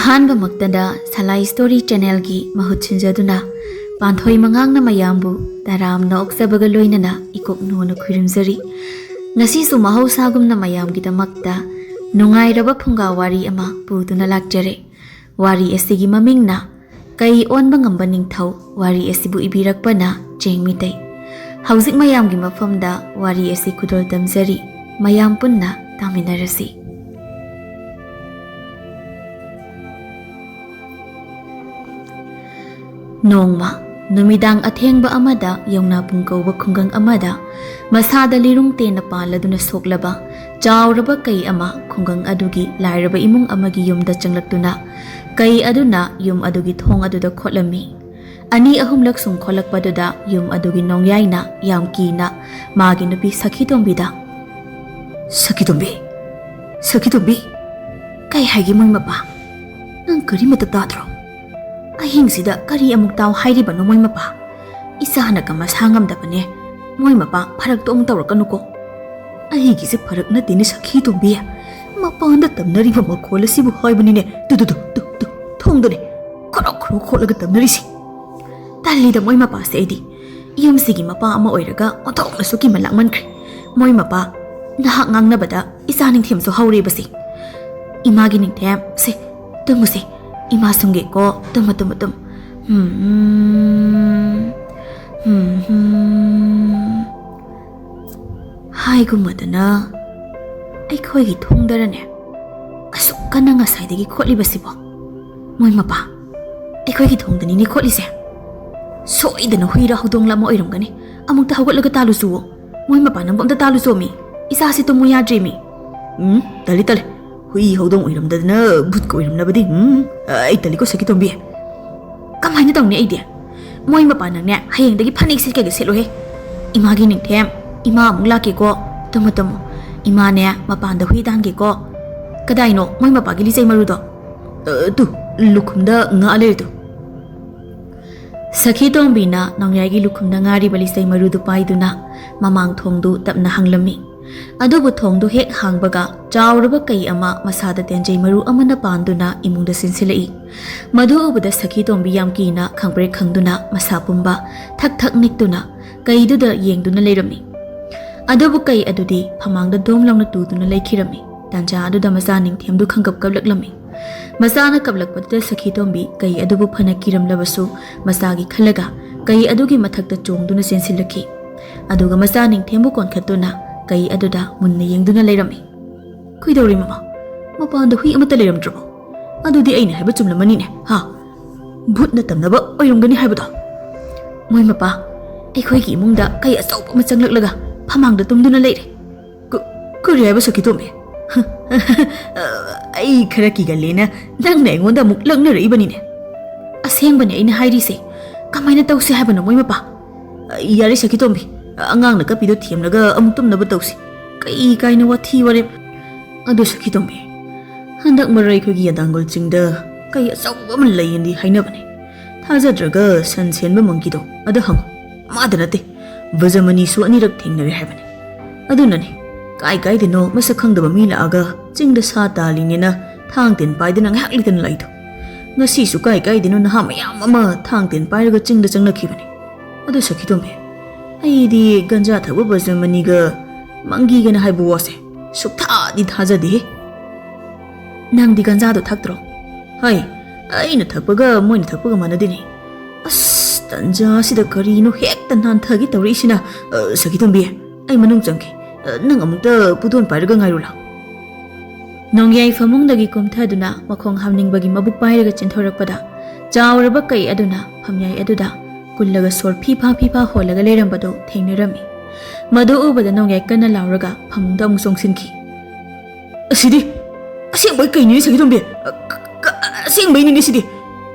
ꯑꯍꯥꯟꯕꯃꯛꯇꯗ ꯁꯂꯥꯏ story ꯆꯦꯅꯦꯜꯒꯤ ꯃꯍꯨꯠ ꯁꯤꯟꯖꯗꯨꯅ ꯄꯥꯟꯊꯣꯏ ꯃꯉꯥꯡꯅ ꯃꯌꯥꯝꯕꯨ ꯇꯔꯥꯝꯅ ꯑꯣꯛꯆꯕꯒ ꯂꯣꯏꯅꯅ ꯏꯀꯣꯛꯅꯨꯅ ꯈꯨꯔꯨꯝꯖꯔꯤ꯫ ꯉꯁꯤꯁꯨ ꯃꯍꯧꯁꯥꯒꯨꯝꯅ ꯃꯌꯥꯝꯒꯤꯗꯃꯛꯇ ꯅꯨꯡꯉꯥꯏꯔꯕ ꯐꯨꯡꯒꯥ ꯋꯥꯔꯤ ꯑꯃ ꯄꯨꯗꯨꯅ ꯂꯥꯛꯆꯔꯦ꯫ ꯋꯥꯔꯤ ꯑꯁꯤꯒꯤ ꯃꯃꯤꯡꯅ ꯀꯩ ꯑꯣꯟꯕ ꯉꯝꯕ ꯅꯤꯡꯊꯧ, ꯋꯥꯔꯤ ꯑꯁꯤꯕꯨ ꯏꯕꯤꯔꯛꯄꯅ ꯆꯦꯡ ꯃꯤꯇꯩ꯫ ꯍꯧꯖꯤꯛ ꯃꯌꯥꯝꯒꯤ ꯃꯐꯝꯗ ꯋꯥꯔꯤ ꯑꯁꯤ ꯈꯨꯗꯣꯜ ꯇꯝꯖꯔꯤ, ꯃꯌꯥꯝ ꯄꯨꯟꯅ ꯇꯥꯃꯤꯟꯅꯔꯁꯤ꯫ ꯅꯣꯡꯃ ꯅꯨꯃꯤꯗꯥꯡ ꯑꯊꯦꯡꯕ ꯑꯃꯗ ꯌꯧꯅꯥꯄꯨꯡ ꯀꯧꯕ ꯈꯨꯡꯒꯪ ꯑꯃꯗ ꯃꯁꯥꯗ ꯂꯤꯔꯨꯡ ꯇꯦꯟꯅ ꯄꯥꯜꯂꯗꯨꯅ ꯁꯣꯛꯂꯕ ꯆꯥꯎꯔꯕ ꯀꯩ ꯑꯃ ꯈꯨꯡꯒꯪ ꯑꯗꯨꯒꯤ ꯂꯥꯏꯔꯕ ꯏꯃꯨꯡ ꯑꯃꯒꯤ ꯌꯨꯝꯗ ꯆꯪꯂꯛꯇꯨꯅ ꯀꯩ ꯑꯗꯨꯅ ꯌꯨꯝ ꯑꯗꯨꯒꯤ ꯊꯣꯡ ꯑꯗꯨꯗ ꯈꯣꯠꯂꯝꯃꯤ꯫ ꯑꯅꯤ ꯑꯍꯨꯝꯂꯛ ꯁꯨꯝ ꯈꯣꯠꯂꯛꯄꯗꯨꯗ ꯌꯨꯝ ꯑꯗꯨꯒꯤ ꯅꯣꯡꯌꯥꯏꯅ ꯌꯥꯝ ꯀꯤꯅ ꯃꯥꯒꯤ ꯅꯨꯄꯤ ꯁꯈꯤꯇꯣꯝꯕꯤꯗ "ꯁꯈꯤꯇꯣꯝꯕꯤ, ꯁꯈꯤꯇꯣꯝꯕꯤ, ꯀꯩ ꯍꯥꯏꯒꯦ ꯃꯣꯏ ꯃꯄꯥ? ꯅꯪ ꯀꯔꯤꯃꯠꯇ ꯇꯥꯗ꯭ꯔꯣ? ꯑꯍꯤꯡꯁꯤꯗ ꯀꯔꯤ ꯑꯃꯨꯛ ꯇꯥꯎ ꯍꯥꯏꯔꯤꯕꯅꯣ ꯃꯣꯏ ꯃꯄꯥ? ꯏꯆꯥꯅꯒ ꯃꯁꯥ ꯉꯝꯗꯕꯅꯦ, ꯃꯣꯏ ꯃꯄꯥ ꯐꯔꯛꯇꯣ ꯑꯃꯨꯛ ꯇꯧꯔꯛꯀꯅꯨꯀꯣ." "ꯑꯩꯒꯤꯁꯦ ꯐꯔꯛ ꯅꯠꯇꯦꯅꯦ ꯁꯈꯤꯇꯣꯝꯕꯤ, ꯃꯄꯥꯟꯗ ꯇꯝꯅꯔꯤꯕ ꯃꯈꯣꯜ ꯑꯁꯤꯕꯨ ꯍꯥꯏꯕꯅꯤꯅꯦ, ꯊꯣꯡꯗꯅꯦ ꯈꯣꯔꯣꯛ ꯈꯣꯔꯣꯛ ꯈꯣꯠꯂꯒ ꯇꯝꯅꯔꯤꯁꯤ꯫ ꯇꯜꯂꯤꯗ ꯃꯣꯏ ꯃꯄꯥꯁꯦ ꯑꯩꯗꯤ, ꯌꯨꯝꯁꯤꯒꯤ ꯃꯄꯥ ꯑꯃ ꯑꯣꯏꯔꯒ ꯑꯣꯟꯊꯣꯛꯅꯁꯨ ꯀꯤꯃꯟ ꯂꯥꯛꯃꯟꯈ꯭ꯔꯦ꯫ ꯃꯣꯏ ꯃꯄꯥ ꯅꯍꯥꯛ ꯉꯥꯡꯅꯕꯗ ꯏꯆꯥ ꯅꯤꯡꯊꯦꯝꯁꯨ ꯍꯧꯔꯦꯕꯁꯦ꯫ ꯏꯃꯥꯒꯤ ꯅꯤꯡꯊꯦꯝ, ꯁꯦ ꯇꯨꯝꯃꯨꯁꯦ, ꯏꯃꯥ ꯁꯨꯝꯒꯦꯀꯣ, ꯇꯨꯝꯃ ꯇꯨꯝꯃ ꯇꯨꯝ꯫ ꯍꯥꯏꯒꯨꯝꯃꯗꯅ ꯑꯩꯈꯣꯏꯒꯤ ꯊꯣꯡꯗꯔꯅꯦ ꯑꯁꯨꯛ ꯀꯟꯅ ꯉꯁꯥꯏꯗꯒꯤ ꯈꯣꯠꯂꯤꯕꯁꯤꯕꯣ? ꯃꯣꯏ ꯃꯄꯥ, ꯑꯩꯈꯣꯏꯒꯤ ꯊꯣꯡꯗꯅꯤꯅꯦ ꯈꯣꯠꯂꯤꯁꯦ꯫ ꯁꯣꯏꯗꯅ ꯍꯨꯏꯔ ꯍꯧꯗꯣꯡꯂ ꯑꯃ ꯑꯣꯏꯔꯝꯒꯅꯤ, ꯑꯃꯨꯛꯇ ꯍꯧꯒꯠꯂꯒ ꯇꯥꯜꯂꯨꯆꯨꯋꯣ꯫ ꯃꯣꯏ ꯃꯄꯥ ꯅꯪꯕꯨ ꯑꯝꯇ ꯇꯥꯜꯂꯨꯆꯣꯃꯤ, ꯏꯆꯥꯁꯤ ꯇꯨꯝꯃꯨ ꯌꯥꯗ꯭ꯔꯦꯃꯤ." "ꯇꯜꯂꯤ, ꯍꯨꯏ ꯍꯧꯗꯣꯡ ꯑꯣꯏꯔꯝꯗꯗꯅ ꯚꯨꯠꯀ ꯑꯣꯏꯔꯝꯅꯕꯗꯤ, ꯑꯩ ꯇꯜꯂꯤꯀꯣ ꯁꯈꯤꯇꯣꯝꯕꯤ." "ꯀꯃꯥꯏꯅ ꯇꯧꯅꯤ ꯑꯩꯗꯤ? ꯃꯣꯏ ꯃꯄꯥ ꯅꯪꯅꯦ ꯍꯌꯦꯡꯗꯒꯤ ꯐꯅꯦꯛ ꯁꯦꯠꯀꯦꯒ ꯁꯦꯠꯂꯣꯍꯦ꯫ ꯏꯃꯥꯒꯤ ꯅꯤꯡꯊꯦꯝ, ꯏꯃꯥ ꯑꯃꯨꯛ ꯂꯥꯛꯀꯦꯀꯣ, ꯇꯨꯝꯃ ꯇꯨꯝꯃꯨ꯫ ꯏꯃꯥꯅꯦ ꯃꯄꯥꯟꯗ ꯍꯨꯏ ꯇꯥꯟꯒꯦꯀꯣ." "ꯀꯗꯥꯏꯅꯣ ꯃꯣꯏ ꯃꯄꯥꯒꯤ ꯂꯤꯆꯩ ꯃꯔꯨꯗꯣ?" "ꯇꯨ ꯂꯨꯈꯨꯝꯗ ꯉꯥ ꯂꯩꯔꯤꯗꯨ." ꯁꯈꯤꯇꯣꯝꯕꯤꯅ ꯅꯣꯡꯌꯥꯏꯒꯤ ꯂꯨꯈꯨꯝꯗ ꯉꯥꯔꯤꯕ ꯂꯤꯆꯩ ꯃꯔꯨꯗꯨ ꯄꯥꯏꯗꯨꯅ ꯃꯃꯥꯡ ꯊꯣꯡꯗꯨ ꯇꯞꯅ ꯍꯥꯡꯂꯝꯃꯤ꯫ ꯑꯗꯨꯕꯨ ꯊꯣꯡꯗꯨ ꯍꯦꯛ ꯍꯥꯡꯕꯒ ꯆꯥꯎꯔꯕ ꯀꯩ ꯑꯃ ꯃꯁꯥꯗ ꯇꯦꯟꯖꯩ ꯃꯔꯨ ꯑꯃꯅ ꯄꯥꯟꯗꯨꯅ ꯏꯃꯨꯡꯗ ꯆꯦꯟꯁꯤꯜꯂꯛꯏ꯫ ꯃꯗꯨ ꯎꯕꯗ ꯁꯈꯤꯇꯣꯝꯕꯤ ꯌꯥꯝ ꯀꯤꯅ ꯈꯪꯄ꯭ꯔꯦꯛ ꯈꯪꯗꯨꯅ ꯃꯁꯥ ꯄꯨꯝꯕ ꯊꯛ ꯊꯛ ꯅꯤꯛꯇꯨꯅ ꯀꯩꯗꯨꯗ ꯌꯦꯡꯗꯨꯅ ꯂꯩꯔꯝꯃꯤ꯫ ꯑꯗꯨꯕꯨ ꯀꯩ ꯑꯗꯨꯗꯤ ꯐꯃꯥꯡꯗ ꯗꯣꯝ ꯂꯥꯎꯅ ꯇꯨꯗꯨꯅ ꯂꯩꯈꯤꯔꯝꯃꯤ꯫ ꯇꯥꯟꯖꯥ ꯑꯗꯨꯗ ꯃꯆꯥ ꯅꯤꯡꯊꯦꯝꯗꯨ ꯈꯪꯀꯞ ꯀꯞꯂꯛꯂꯝꯃꯤ꯫ ꯃꯆꯥꯅ ꯀꯞꯂꯛꯄꯗꯨꯗ ꯁꯈꯤꯇꯣꯝꯕꯤ ꯀꯩ ꯑꯗꯨꯕꯨ ꯐꯅ ꯀꯤꯔꯝꯂꯕꯁꯨ ꯃꯆꯥꯒꯤ ꯈꯜꯂꯒ ꯀꯩ ꯑꯗꯨꯒꯤ ꯃꯊꯛꯇ ꯆꯣꯡꯗꯨꯅ ꯆꯦꯟꯁꯤꯜꯂꯛꯈꯤ꯫ ꯑꯗꯨꯒ ꯃꯆꯥ ꯅꯤꯡꯊꯦꯝꯕꯨ ꯀꯣꯟꯈꯠꯇꯨꯅ ꯀꯩ ꯑꯗꯨꯗ ꯃꯨꯟꯅ ꯌꯦꯡꯗꯨꯅ ꯂꯩꯔꯝꯃꯤ꯫ "ꯀꯩꯗꯧꯔꯤ ꯃꯃꯥ? ꯃꯄꯥꯟꯗ ꯍꯨꯏ ꯑꯃꯠꯇ ꯂꯩꯔꯝꯗ꯭ꯔꯕꯣ? ꯑꯗꯨꯗꯤ ꯑꯩꯅ ꯍꯥꯏꯕ ꯆꯨꯝꯂꯝꯃꯅꯤꯅꯦ, ꯍꯥ? ꯚꯨꯠꯅ ꯇꯝꯅꯕ ꯑꯣꯏꯔꯝꯒꯅꯤ ꯍꯥꯏꯕꯗꯣ." "ꯃꯣꯏ ꯃꯄꯥ, ꯑꯩꯈꯣꯏꯒꯤ ꯏꯃꯨꯡꯗ ꯀꯩ ꯑꯆꯧꯕ ꯑꯃ ꯆꯪꯂꯛꯂꯒ ꯐꯃꯥꯡꯗ ꯇꯨꯝꯗꯨꯅ ꯂꯩꯔꯦ." "ꯀꯔꯤ ꯍꯥꯏꯕ ꯁꯈꯤꯇꯣꯝꯕꯤ? ꯑꯩ ꯈꯔ ꯀꯤꯒꯜꯂꯦꯅ ꯅꯪꯅ ꯑꯩꯉꯣꯟꯗ ꯑꯃꯨꯛ ꯂꯛꯅꯔꯛꯏꯕꯅꯤꯅꯦ." "ꯑꯁꯦꯡꯕꯅꯦ ꯑꯩꯅ ꯍꯥꯏꯔꯤꯁꯦ, ꯀꯃꯥꯏꯅ ꯇꯧꯁꯤ ꯍꯥꯏꯕꯅꯣ ꯃꯣꯏ ꯃꯄꯥ?" "ꯌꯥꯔꯦ ꯁꯈꯤꯇꯣꯝꯕꯤ, ꯑꯉꯥꯡꯅ ꯀꯞꯄꯤꯗꯣ ꯊꯦꯝꯂꯒ ꯑꯃꯨꯛ ꯇꯨꯝꯅꯕ ꯇꯧꯁꯤ, ꯀꯩ ꯀꯥꯏꯅ ꯋꯥꯊꯤ ꯋꯥꯔꯦꯝ." "ꯑꯗꯨ ꯁꯈꯤꯇꯣꯝꯕꯤ, ꯍꯟꯗꯛ ꯃꯔꯛ ꯑꯩꯈꯣꯏꯒꯤ ꯌꯥꯗꯥꯡꯒꯣꯜ ꯆꯤꯡꯗ ꯀꯩ ꯑꯆꯧꯕ ꯑꯃ ꯂꯩꯌꯦꯅꯗꯤ ꯍꯥꯏꯅꯕꯅꯦ. ꯊꯥꯖꯗ꯭ꯔꯒ ꯁꯟ ꯁꯦꯟꯕ ꯃꯪꯀꯤꯗꯣ ꯑꯗ ꯍꯪꯉꯨ, ꯃꯥꯗ ꯅꯠꯇꯦ, ꯕꯖꯃꯅꯤꯁꯨ ꯑꯅꯤꯔꯛ ꯊꯦꯡꯅꯔꯦ ꯍꯥꯏꯕꯅꯦ. ꯑꯗꯨꯅꯅꯦ ꯀꯥꯏꯗꯅꯣ ꯃꯁꯛ ꯈꯪꯗꯕ ꯃꯤ ꯂꯥꯛꯑꯒ ꯆꯤꯡꯗ ꯁꯥ ꯇꯥꯜꯂꯤꯅꯦꯅ ꯊꯥꯡ ꯇꯦꯟ パꯏꯗꯅ ꯉꯥꯏꯍꯥꯛ ꯂꯩꯇꯅ ꯂꯥꯛꯏꯗꯣ. ꯉꯁꯤꯁꯨ ꯀꯥꯏꯗꯅꯣ ꯅꯍꯥ ꯃꯌꯥꯝ ꯑꯃ ꯊꯥꯡ ꯇꯦꯟ ꯄꯥꯏꯔꯒ ꯆꯤꯡꯗ ꯆꯪꯂꯛꯈꯤꯕꯅꯦ. ꯑꯗꯨ ꯁꯈꯤꯇꯣꯝꯕꯤ, ꯑꯩꯗꯤ ꯒꯟꯖꯥ ꯊꯛꯄ ꯕꯖꯃꯅꯤꯒ ꯃꯪꯒꯤꯒꯅ ꯍꯥꯏꯕ ꯋꯥꯁꯦ ꯁꯨꯛꯊꯥꯗꯤ ꯊꯥꯖꯗꯦꯍꯦ." "ꯅꯪꯗꯤ ꯒꯟꯖꯥꯗꯣ ꯊꯛꯇ꯭ꯔꯣ?" "ꯍꯥꯏ, ꯑꯩꯅ ꯊꯛꯄꯒ ꯃꯣꯏꯅ ꯊꯛꯄꯒ ꯃꯥꯟꯅꯗꯦꯅꯦ." "ꯑꯁ, ꯇꯟꯖꯥꯁꯤꯗ ꯀꯔꯤꯅꯣ ꯍꯦꯛꯇ ꯅꯥꯟꯊꯒꯤ ꯇꯧꯔꯛꯏꯁꯤꯅ." "ꯁꯈꯤꯇꯣꯝꯕꯤ, ꯑꯩ ꯃꯅꯨꯡ ꯆꯪꯒꯦ, ꯅꯪ ꯑꯃꯨꯛꯇ ꯄꯨꯗꯣꯟ ꯄꯥꯏꯔꯒ ꯉꯥꯏꯔꯨ ꯂꯥꯎ." ꯅꯣꯡꯌꯥꯏ ꯐꯃꯨꯡꯗꯒꯤ ꯀꯨꯝꯊꯗꯨꯅ ꯃꯈꯣꯡ ꯍꯥꯝꯅꯤꯡꯕꯒꯤ ꯃꯕꯨꯛ ꯄꯥꯏꯔꯒ ꯆꯦꯟꯊꯣꯔꯛꯄꯗ ꯆꯥꯎꯔꯕ ꯀꯩ ꯑꯗꯨꯅ ꯐꯝꯌꯥꯏ ꯑꯗꯨꯗ ꯀꯨꯜꯂꯒ ꯁꯣꯔ ꯐꯤꯐꯥ ꯐꯤꯐꯥ ꯍꯣꯜꯂꯒ ꯂꯩꯔꯝꯕꯗꯨ ꯊꯦꯡꯅꯔꯝꯃꯤ꯫ ꯃꯗꯨ ꯎꯕꯗ ꯅꯣꯡꯌꯥꯏ ꯀꯟꯅ ꯂꯥꯎꯔꯒ ꯐꯃꯨꯡꯗ ꯑꯃꯨꯛ ꯆꯣꯡꯁꯤꯟꯈꯤ꯫ "ꯑꯁꯤꯗꯤ ꯑꯁꯦꯡꯕꯩ ꯀꯩꯅꯤꯅꯦ ꯁꯈꯤꯇꯣꯝꯕꯤ, ꯑꯁꯦꯡꯕꯩꯅꯤꯅꯦ ꯁꯤꯗꯤ."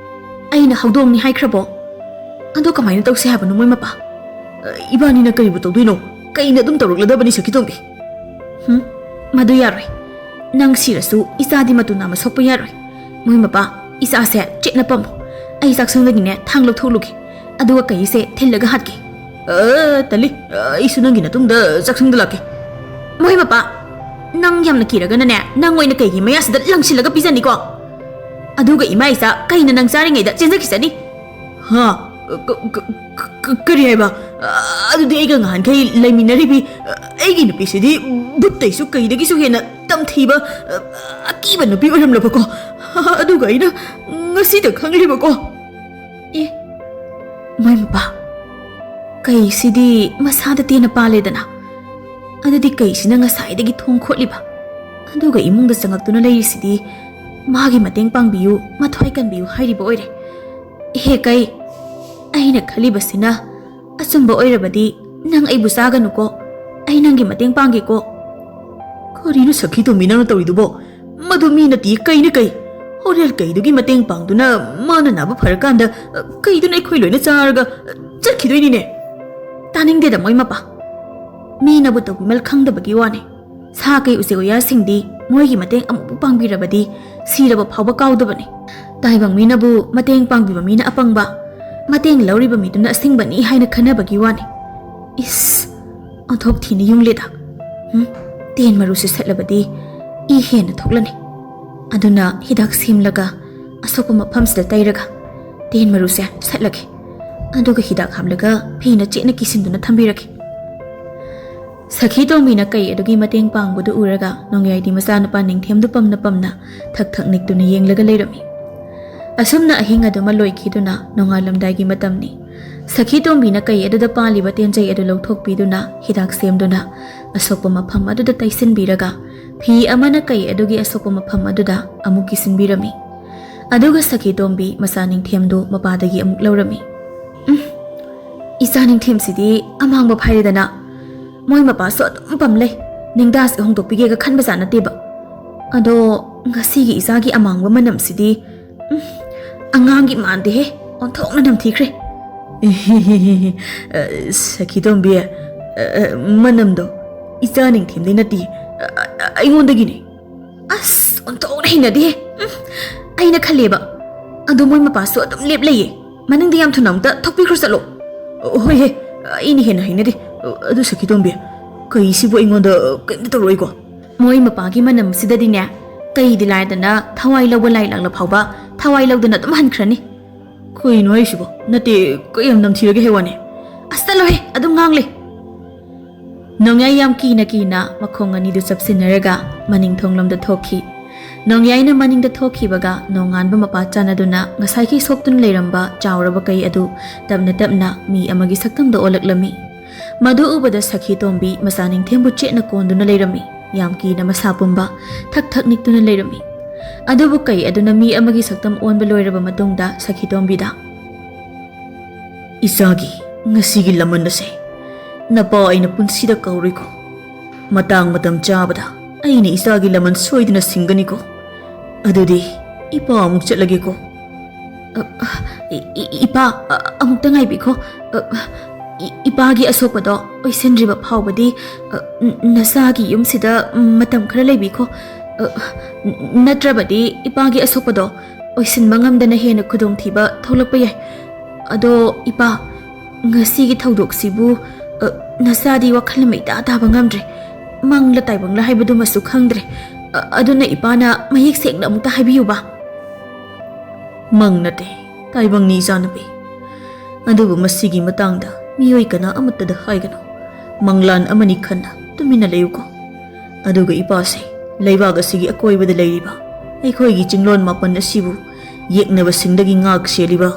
"ꯑꯩꯅ ꯍꯧꯗꯣꯡꯅꯤ ꯍꯥꯏꯈ꯭ꯔꯕꯣ? ꯑꯗꯣ ꯀꯃꯥꯏꯅ ꯇꯧꯁꯤ ꯍꯥꯏꯕꯅꯣ ꯃꯣꯏ ꯃꯄꯥ?" "ꯏꯕꯥꯅꯤꯅ ꯀꯔꯤꯕꯨ ꯇꯧꯗꯣꯏꯅꯣ? ꯀꯩꯅ ꯑꯗꯨꯝ ꯇꯧꯔꯛꯂꯗꯕꯅꯤ ꯁꯈꯤꯇꯣꯝꯕꯤ." "ꯃꯗꯨ ꯌꯥꯔꯣꯏ. ꯅꯪ ꯁꯤꯔꯁꯨ ꯏꯆꯥꯗꯤ ꯃꯇꯨ ꯅꯥꯝꯃ ꯁꯣꯛꯄ ꯌꯥꯔꯣꯏ. ꯃꯣꯏ ꯃꯄꯥ, ꯏꯆꯥꯁꯦ ꯆꯦꯠꯅ ꯄꯝꯃꯨ. ꯑꯩ ꯆꯥꯛꯁꯪꯗꯒꯤꯅꯦ ꯊꯥꯡ ꯂꯧꯊꯣꯛꯂꯨꯒꯦ, ꯑꯗꯨꯒ ꯀꯩꯁꯦ ꯊꯤꯜꯂꯒ ꯍꯥꯠꯀꯦ." "ꯇꯜꯂꯤ, ꯑꯩꯁꯨ ꯅꯪꯒꯤ ꯅꯇꯨꯡꯗ ꯆꯥꯛꯁꯪꯗ ꯂꯥꯛꯀꯦ." "ꯃꯣꯏ ꯃꯄꯥ, ꯅꯪ ꯌꯥꯝꯅ ꯀꯤꯔꯒꯅꯅꯦ ꯅꯪ ꯑꯣꯏꯅ ꯀꯩꯒꯤ ꯃꯌꯥꯁꯤꯗ ꯂꯪꯁꯤꯜꯂꯒ ꯄꯤꯖꯅꯤꯀꯣ." ꯑꯗꯨꯒ ꯏꯃꯥ ꯏꯆꯥ ꯀꯩꯅ ꯅꯪ ꯆꯥꯔꯤꯉꯩꯗ ꯆꯦꯟꯖꯈꯤꯁꯅꯤ ꯍꯥ ꯀꯔꯤ ꯍꯥꯏꯕ ꯑꯗꯨꯗꯤ ꯑꯩꯒ ꯉꯍꯥꯟꯈꯩ ꯂꯩꯃꯤꯟꯅꯔꯤꯕꯤ ꯑꯩꯒꯤ ꯅꯨꯄꯤꯁꯤꯗꯤ ꯕꯨꯠꯇꯩꯁꯨ ꯀꯩꯗꯒꯤꯁꯨ ꯍꯦꯟꯅ ꯇꯝꯊꯤꯕ ꯑꯀꯤꯕ ꯅꯨꯄꯤ ꯑꯣꯏꯔꯝꯂꯕꯀꯣ ꯑꯗꯨꯒ ꯑꯩꯅ ꯉꯁꯤꯗ ꯈꯪꯂꯤꯕꯀꯣ ꯑꯦ ꯃꯥꯏ ꯃꯄꯥ ꯀꯩꯁꯤꯗꯤ ꯃꯁꯥꯗ ꯇꯦꯟꯅ ꯄꯥꯜꯂꯦꯗꯅ ꯑꯗꯨꯗꯤ ꯀꯩꯁꯤꯅ ꯉꯁꯥꯏꯗꯒꯤ ꯊꯣꯡ ꯈꯣꯠꯂꯤꯕ ꯑꯗꯨꯒ ꯏꯃꯨꯡꯗ ꯆꯪꯉꯛꯇꯨꯅ ꯂꯩꯔꯤꯁꯤꯗꯤ ꯃꯥꯒꯤ ꯃꯇꯦꯡ ꯄꯥꯡꯕꯤꯌꯨ ꯃꯊ꯭ꯋꯥꯏ ꯀꯟꯕꯤꯌꯨ ꯍꯥꯏꯔꯤꯕ ꯑꯣꯏꯔꯦ ꯍꯦ ꯀꯩ ꯑꯩꯅ ꯈꯜꯂꯤꯕꯁꯤꯅ ꯑꯆꯨꯝꯕ ꯑꯣꯏꯔꯕꯗꯤ ꯅꯪ ꯑꯩꯕꯨ ꯆꯥꯒꯅꯨꯀꯣ ꯑꯩ ꯅꯪꯒꯤ ꯃꯇꯦꯡ ꯄꯥꯡꯒꯦꯀꯣ ꯀꯔꯤꯅꯣ ꯁꯈꯤ ꯇꯣꯝꯕꯤ ꯅꯪꯅ ꯇꯧꯔꯤꯗꯨꯕꯣ ꯃꯗꯨ ꯃꯤ ꯅꯠꯇꯦ ꯀꯩꯅ ꯀꯩ ꯍꯣꯔꯦꯜ ꯀꯩꯗꯨꯒꯤ ꯃꯇꯦꯡ ꯄꯥꯡꯗꯨꯅ ꯃꯥꯅ ꯅꯥꯕ ꯐꯔꯀꯥꯟꯗ ꯀꯩꯗꯨꯅ ꯑꯩꯈꯣꯏ ꯂꯣꯏꯅ ꯆꯥꯔꯒ ꯆꯠꯈꯤꯗꯣꯏꯅꯤꯅꯦ ꯇꯥꯅꯤꯡꯗꯦꯗ ꯃꯣꯏ ꯃꯄꯥ ꯃꯤꯅꯕꯨ ꯇꯧꯕꯤꯃꯜ ꯈꯪꯗꯕꯒꯤ ꯋꯥꯅꯤ ꯁꯥ ꯀꯩ ꯎꯆꯦꯛ ꯋꯥꯌꯥꯁꯤꯡꯗꯤ ꯃꯣꯏꯒꯤ ꯃꯇꯦꯡ ꯑꯃꯨꯛ ꯄꯥꯡꯕꯤꯔꯕꯗꯤ ꯁꯤꯔꯕ ꯐꯥꯎꯕ ꯀꯥꯎꯗꯕꯅꯤ ꯇꯥꯏꯕꯪ ꯃꯤꯅꯕꯨ ꯃꯇꯦꯡ ꯄꯥꯡꯕꯤꯕ ꯃꯤꯅ ꯑꯄꯪꯕ ꯃꯇꯦꯡ ꯂꯧꯔꯤꯕ ꯃꯤꯗꯨꯅ ꯑꯁꯤꯡꯕꯅꯤ ꯍꯥꯏꯅ ꯈꯟꯅꯕꯒꯤ ꯋꯥꯅꯤ ꯏꯁ ꯑꯣꯟꯊꯣꯛ ꯊꯤꯅ ꯌꯨꯡꯂꯦꯗ ꯇꯦꯟ ꯃꯔꯨꯁꯤ ꯁꯠꯂꯕꯗꯤ ꯏ ꯍꯦꯟꯅ ꯊꯣꯛꯂꯅꯤ ꯑꯗꯨꯅ ꯍꯤꯗꯥꯛ ꯁꯦꯝꯂꯒ ꯑꯁꯣꯛꯄ ꯃꯐꯝꯁꯤꯗ ꯇꯩꯔꯒ ꯇꯦꯟ ꯃꯔꯨꯁꯦ ꯁꯠꯂꯒꯦ ꯑꯗꯨꯒ ꯍꯤꯗꯥꯛ ꯍꯥꯞꯂꯒ ꯐꯤꯅ ꯆꯦꯠꯅ ꯀꯤꯁꯤꯟꯗꯨꯅ ꯊꯝꯕꯤꯔꯒꯦ ꯁꯈꯤ ꯇꯣꯝꯕꯤꯅ ꯀꯩ ꯑꯗꯨꯒꯤ ꯃꯇꯦꯡ ꯄꯥꯡꯕꯗꯨ ꯎꯔꯒ ꯅꯣꯡꯌꯥꯏꯗꯤ ꯃꯆꯥꯅꯨꯄꯥ ꯅꯤꯡꯊꯦꯝꯗꯨ ꯄꯝꯅ ꯄꯝꯅ ꯊꯛ ꯊꯛ ꯅꯤꯛꯇꯨꯅ ꯌꯦꯡꯂꯒ ꯂꯩꯔꯝꯃꯤ ꯑꯁꯨꯝꯅ ꯑꯍꯤꯡ ꯑꯗꯨꯃ ꯂꯣꯏꯈꯤꯗꯨꯅ ꯅꯣꯡꯉꯥꯜꯂꯝꯗꯥꯏꯒꯤ ꯃꯇꯝꯅꯤ ꯁꯈꯤ ꯇꯣꯝꯕꯤꯅ ꯀꯩ ꯑꯗꯨꯗ ꯄꯥꯜꯂꯤꯕ ꯇꯦꯟꯖꯩ ꯑꯗꯨ ꯂꯧꯊꯣꯛꯄꯤꯗꯨꯅ ꯍꯤꯗꯥꯛ ꯁꯦꯝꯗꯨꯅ ꯑꯁꯣꯛꯄ ꯃꯐꯝ ꯑꯗꯨꯗ ꯇꯩꯁꯤꯟꯕꯤꯔꯒ ꯐꯤ ꯑꯃꯅ ꯀꯩ ꯑꯗꯨꯒꯤ ꯑꯁꯣꯛꯄ ꯃꯐꯝ ꯑꯗꯨꯗ ꯑꯃꯨꯛ ꯀꯤꯁꯤꯟꯕꯤꯔꯝꯃꯤ ꯑꯗꯨꯒ ꯁꯈꯤ ꯇꯣꯝꯕꯤ ꯃꯆꯥ ꯅꯤꯡꯊꯦꯝꯗꯨ ꯃꯄꯥꯗꯒꯤ ꯑꯃꯨꯛ ꯂꯧꯔꯝꯃꯤ ꯏꯆꯥ ꯅꯤꯡꯊꯦꯝꯁꯤꯗꯤ ꯑꯃꯥꯡꯕ ꯐꯥꯏꯔꯦꯗꯅ ꯃꯣꯏ ꯃꯄꯥꯁꯨ ꯑꯗꯨꯝ ꯄꯝ ꯂꯩ ꯅꯤꯡꯗꯥꯁꯤ ꯍꯣꯡꯗꯣꯛꯄꯤꯒꯦꯒ ꯈꯟꯕꯖꯥꯠ ꯅꯠꯇꯦꯕ ꯑꯗꯣ ꯉꯁꯤꯒꯤ ꯏꯆꯥꯒꯤ ꯑꯃꯥꯡꯕ ꯃꯅꯝꯁꯤꯗꯤ ꯑꯉꯥꯡꯒꯤ ꯃꯥꯟꯗꯦꯍꯦ ꯑꯣꯟꯊꯣꯛꯅ ꯅꯝꯊꯤꯈ꯭ꯔꯦ ꯁꯈꯤ ꯇꯣꯝꯕꯤ ꯃꯅꯝꯗꯣ ꯏꯆꯥ ꯅꯤꯡꯊꯦꯝꯗꯩ ꯅꯠꯇꯦ ꯑꯩꯉꯣꯟꯗꯒꯤꯅꯦ ꯑꯁ ꯑꯣꯟꯊꯣꯛꯅ ꯍꯩꯅꯗꯦꯍꯦ ꯑꯩꯅ ꯈꯜꯂꯦꯕ ꯑꯗꯣ ꯃꯣꯏ ꯃꯄꯥꯁꯨ ꯑꯗꯨꯝ ꯂꯦꯞ ꯂꯩꯌꯦ ꯃꯅꯤꯡꯗ ꯌꯥꯝ ꯊꯨꯅ ꯑꯝꯇ ꯊꯣꯛꯄꯤꯈ꯭ꯔꯣ ꯆꯠꯂꯣ ꯍꯣꯏꯍꯦ ꯑꯩꯅ ꯍꯦꯟꯅ ꯍꯩꯅꯗꯦ ꯑꯗꯨ ꯁꯈꯤ ꯇꯣꯝꯕꯤ ꯀꯩꯁꯤꯕꯨ ꯑꯩꯉꯣꯟꯗ ꯀꯩꯝꯇ ꯇꯧꯔꯣꯏꯀꯣ ꯃꯣꯏ ꯃꯄꯥꯒꯤ ꯃꯅꯝꯁꯤꯗꯗꯤꯅꯦ ꯀꯩꯗꯤ ꯂꯥꯏꯗꯅ ꯊꯋꯥꯏ ꯂꯧꯕ ꯂꯥꯏ ꯂꯥꯛꯂ ꯐꯥꯎꯕ ꯊꯋꯥꯏ ꯂꯧꯗꯅ ꯑꯗꯨꯝ ꯍꯟꯈ꯭ꯔꯅꯤ ꯀꯩꯅꯣ ꯍꯥꯏꯁꯤꯕꯣ ꯅꯠꯇꯦ ꯀꯌꯥꯝ ꯅꯝꯊꯤꯔꯒꯦ ꯍꯦꯋꯥꯅꯦ ꯑꯁ ꯆꯠꯂꯣꯍꯦ ꯑꯗꯨꯝ ꯉꯥꯡꯂꯦ ꯅꯣꯡꯌꯥꯏ ꯌꯥꯝ ꯀꯤꯅ ꯀꯤꯅ ꯃꯈꯣꯡ ꯑꯅꯤꯗꯨ ꯆꯞꯁꯤꯟꯅꯔꯒ ꯃꯅꯤꯡ ꯊꯣꯡꯂꯣꯝꯗ ꯊꯣꯛꯈꯤ ꯅꯣꯡꯌꯥꯏꯅ ꯃꯅꯤꯡꯗ ꯊꯣꯛꯈꯤꯕꯒ ꯅꯣꯡꯉꯥꯟꯕ ꯃꯄꯥ ꯆꯥꯟꯅꯗꯨꯅ ꯉꯁꯥꯏꯒꯤ ꯁꯣꯛꯇꯨꯅ ꯂꯩꯔꯝꯕ ꯆꯥꯎꯔꯕ ꯀꯩ ꯑꯗꯨ ꯇꯞꯅ ꯇꯞꯅ ꯃꯤ ꯑꯃꯒꯤ ꯁꯛꯇꯝꯗ ꯑꯣꯜꯂꯛꯂꯝꯃꯤ ꯃꯗꯨ ꯎꯕꯗ ꯁꯈꯤ ꯇꯣꯝꯕꯤ ꯃꯆꯥ ꯅꯤꯡꯊꯦꯝꯕꯨ ꯆꯦꯠꯅ ꯀꯣꯟꯗꯨꯅ ꯂꯩꯔꯝꯃꯤ ꯌꯥꯝ ꯀꯤꯅ ꯃꯁꯥ ꯄꯨꯝꯕ ꯊꯛ ꯊꯛ ꯅꯤꯛꯇꯨꯅ ꯂꯩꯔꯝꯃꯤ ꯑꯗꯨꯕꯨ ꯀꯩ ꯑꯗꯨꯅ ꯃꯤ ꯑꯃꯒꯤ ꯁꯛꯇꯝ ꯑꯣꯟꯕ ꯂꯣꯏꯔꯕ ꯃꯇꯨꯡꯗ ꯁꯈꯤ ꯇꯣꯝꯕꯤꯗ ꯏꯆꯥꯒꯤ ꯉꯁꯤꯒꯤ ꯂꯃꯟ ꯑꯁꯦ ꯅꯄꯥ ꯑꯩꯅ ꯄꯨꯟꯁꯤꯗ ꯀꯧꯔꯣꯏꯀꯣ ꯃꯇꯥꯡ ꯃꯇꯝ ꯆꯥꯕꯗ ꯑꯩꯅ ꯏꯆꯥꯒꯤ ꯂꯃꯟ ꯁꯣꯏꯗꯅ ꯁꯤꯡꯒꯅꯤꯀꯣ ꯑꯗꯨꯗꯤ ꯏꯄꯥ ꯑꯃꯨꯛ ꯆꯠꯂꯒꯦꯀꯣ ꯏꯄꯥ ꯑꯃꯨꯛꯇ ꯉꯥꯏꯕꯤꯈꯣ ꯏꯄꯥꯒꯤ ꯑꯁꯣꯛꯄꯗꯣ ꯑꯣꯏꯁꯤꯟꯗ꯭ꯔꯤꯕ ꯐꯥꯎꯕꯗꯤ ꯅꯆꯥꯒꯤ ꯌꯨꯝꯁꯤꯗ ꯃꯇꯝ ꯈꯔ ꯂꯩꯕꯤꯈꯣ ꯅꯠꯇ꯭ꯔꯕꯗꯤ ꯏꯄꯥꯒꯤ ꯑꯁꯣꯛꯄꯗꯣ ꯑꯣꯏꯁꯤꯟꯕ ꯉꯝꯗꯅ ꯍꯦꯟꯅ ꯈꯨꯗꯣꯡꯊꯤꯕ ꯊꯣꯛꯂꯛꯄ ꯌꯥꯏ ꯑꯗꯣ ꯏꯄꯥ ꯉꯁꯤꯒꯤ ꯊꯧꯗꯣꯛꯁꯤꯕꯨ ꯅꯆꯥꯗꯤ ꯋꯥꯈꯜ ꯑꯃ ꯏꯇꯥ ꯇꯥꯕ ꯉꯝꯗ꯭ꯔꯦ ꯃꯪꯂ ꯇꯥꯏꯕꯪꯂ ꯍꯥꯏꯕꯗꯨꯃꯁꯨ ꯈꯪꯗ꯭ꯔꯦ ꯑꯗꯨꯅ ꯏꯄꯥꯅ ꯃꯌꯦꯛ ꯁꯦꯡꯅ ꯑꯃꯨꯛꯇ ꯍꯥꯏꯕꯤꯌꯨꯕ ꯃꯪ ꯅꯠꯇꯦ ꯇꯥꯏꯕꯪꯅꯤ ꯏꯆꯥꯅꯨꯄꯤ ꯑꯗꯨꯕꯨ ꯃꯁꯤꯒꯤ ꯃꯇꯥꯡꯗ ꯃꯤꯑꯣꯏ ꯀꯅꯥ ꯑꯃꯠꯇꯗ ꯍꯥꯏꯒꯅꯨ ꯃꯪꯂꯥꯟ ꯑꯃꯅꯤ ꯈꯟꯅ ꯇꯨꯃꯤꯟꯅ ꯂꯩꯌꯨꯀꯣ ꯑꯗꯨꯒ ꯏꯄꯥꯁꯦ ꯂꯩꯕꯥꯛ ꯑꯁꯤꯒꯤ ꯑꯀꯣꯏꯕꯗ ꯂꯩꯔꯤꯕ ꯑꯩꯈꯣꯏꯒꯤ ꯆꯤꯡꯂꯣꯟ ꯃꯥꯄꯟ ꯑꯁꯤꯕꯨ ꯌꯦꯛꯅꯕꯁꯤꯡꯗꯒꯤ ꯉꯥꯛ ꯁꯦꯜꯂꯤꯕ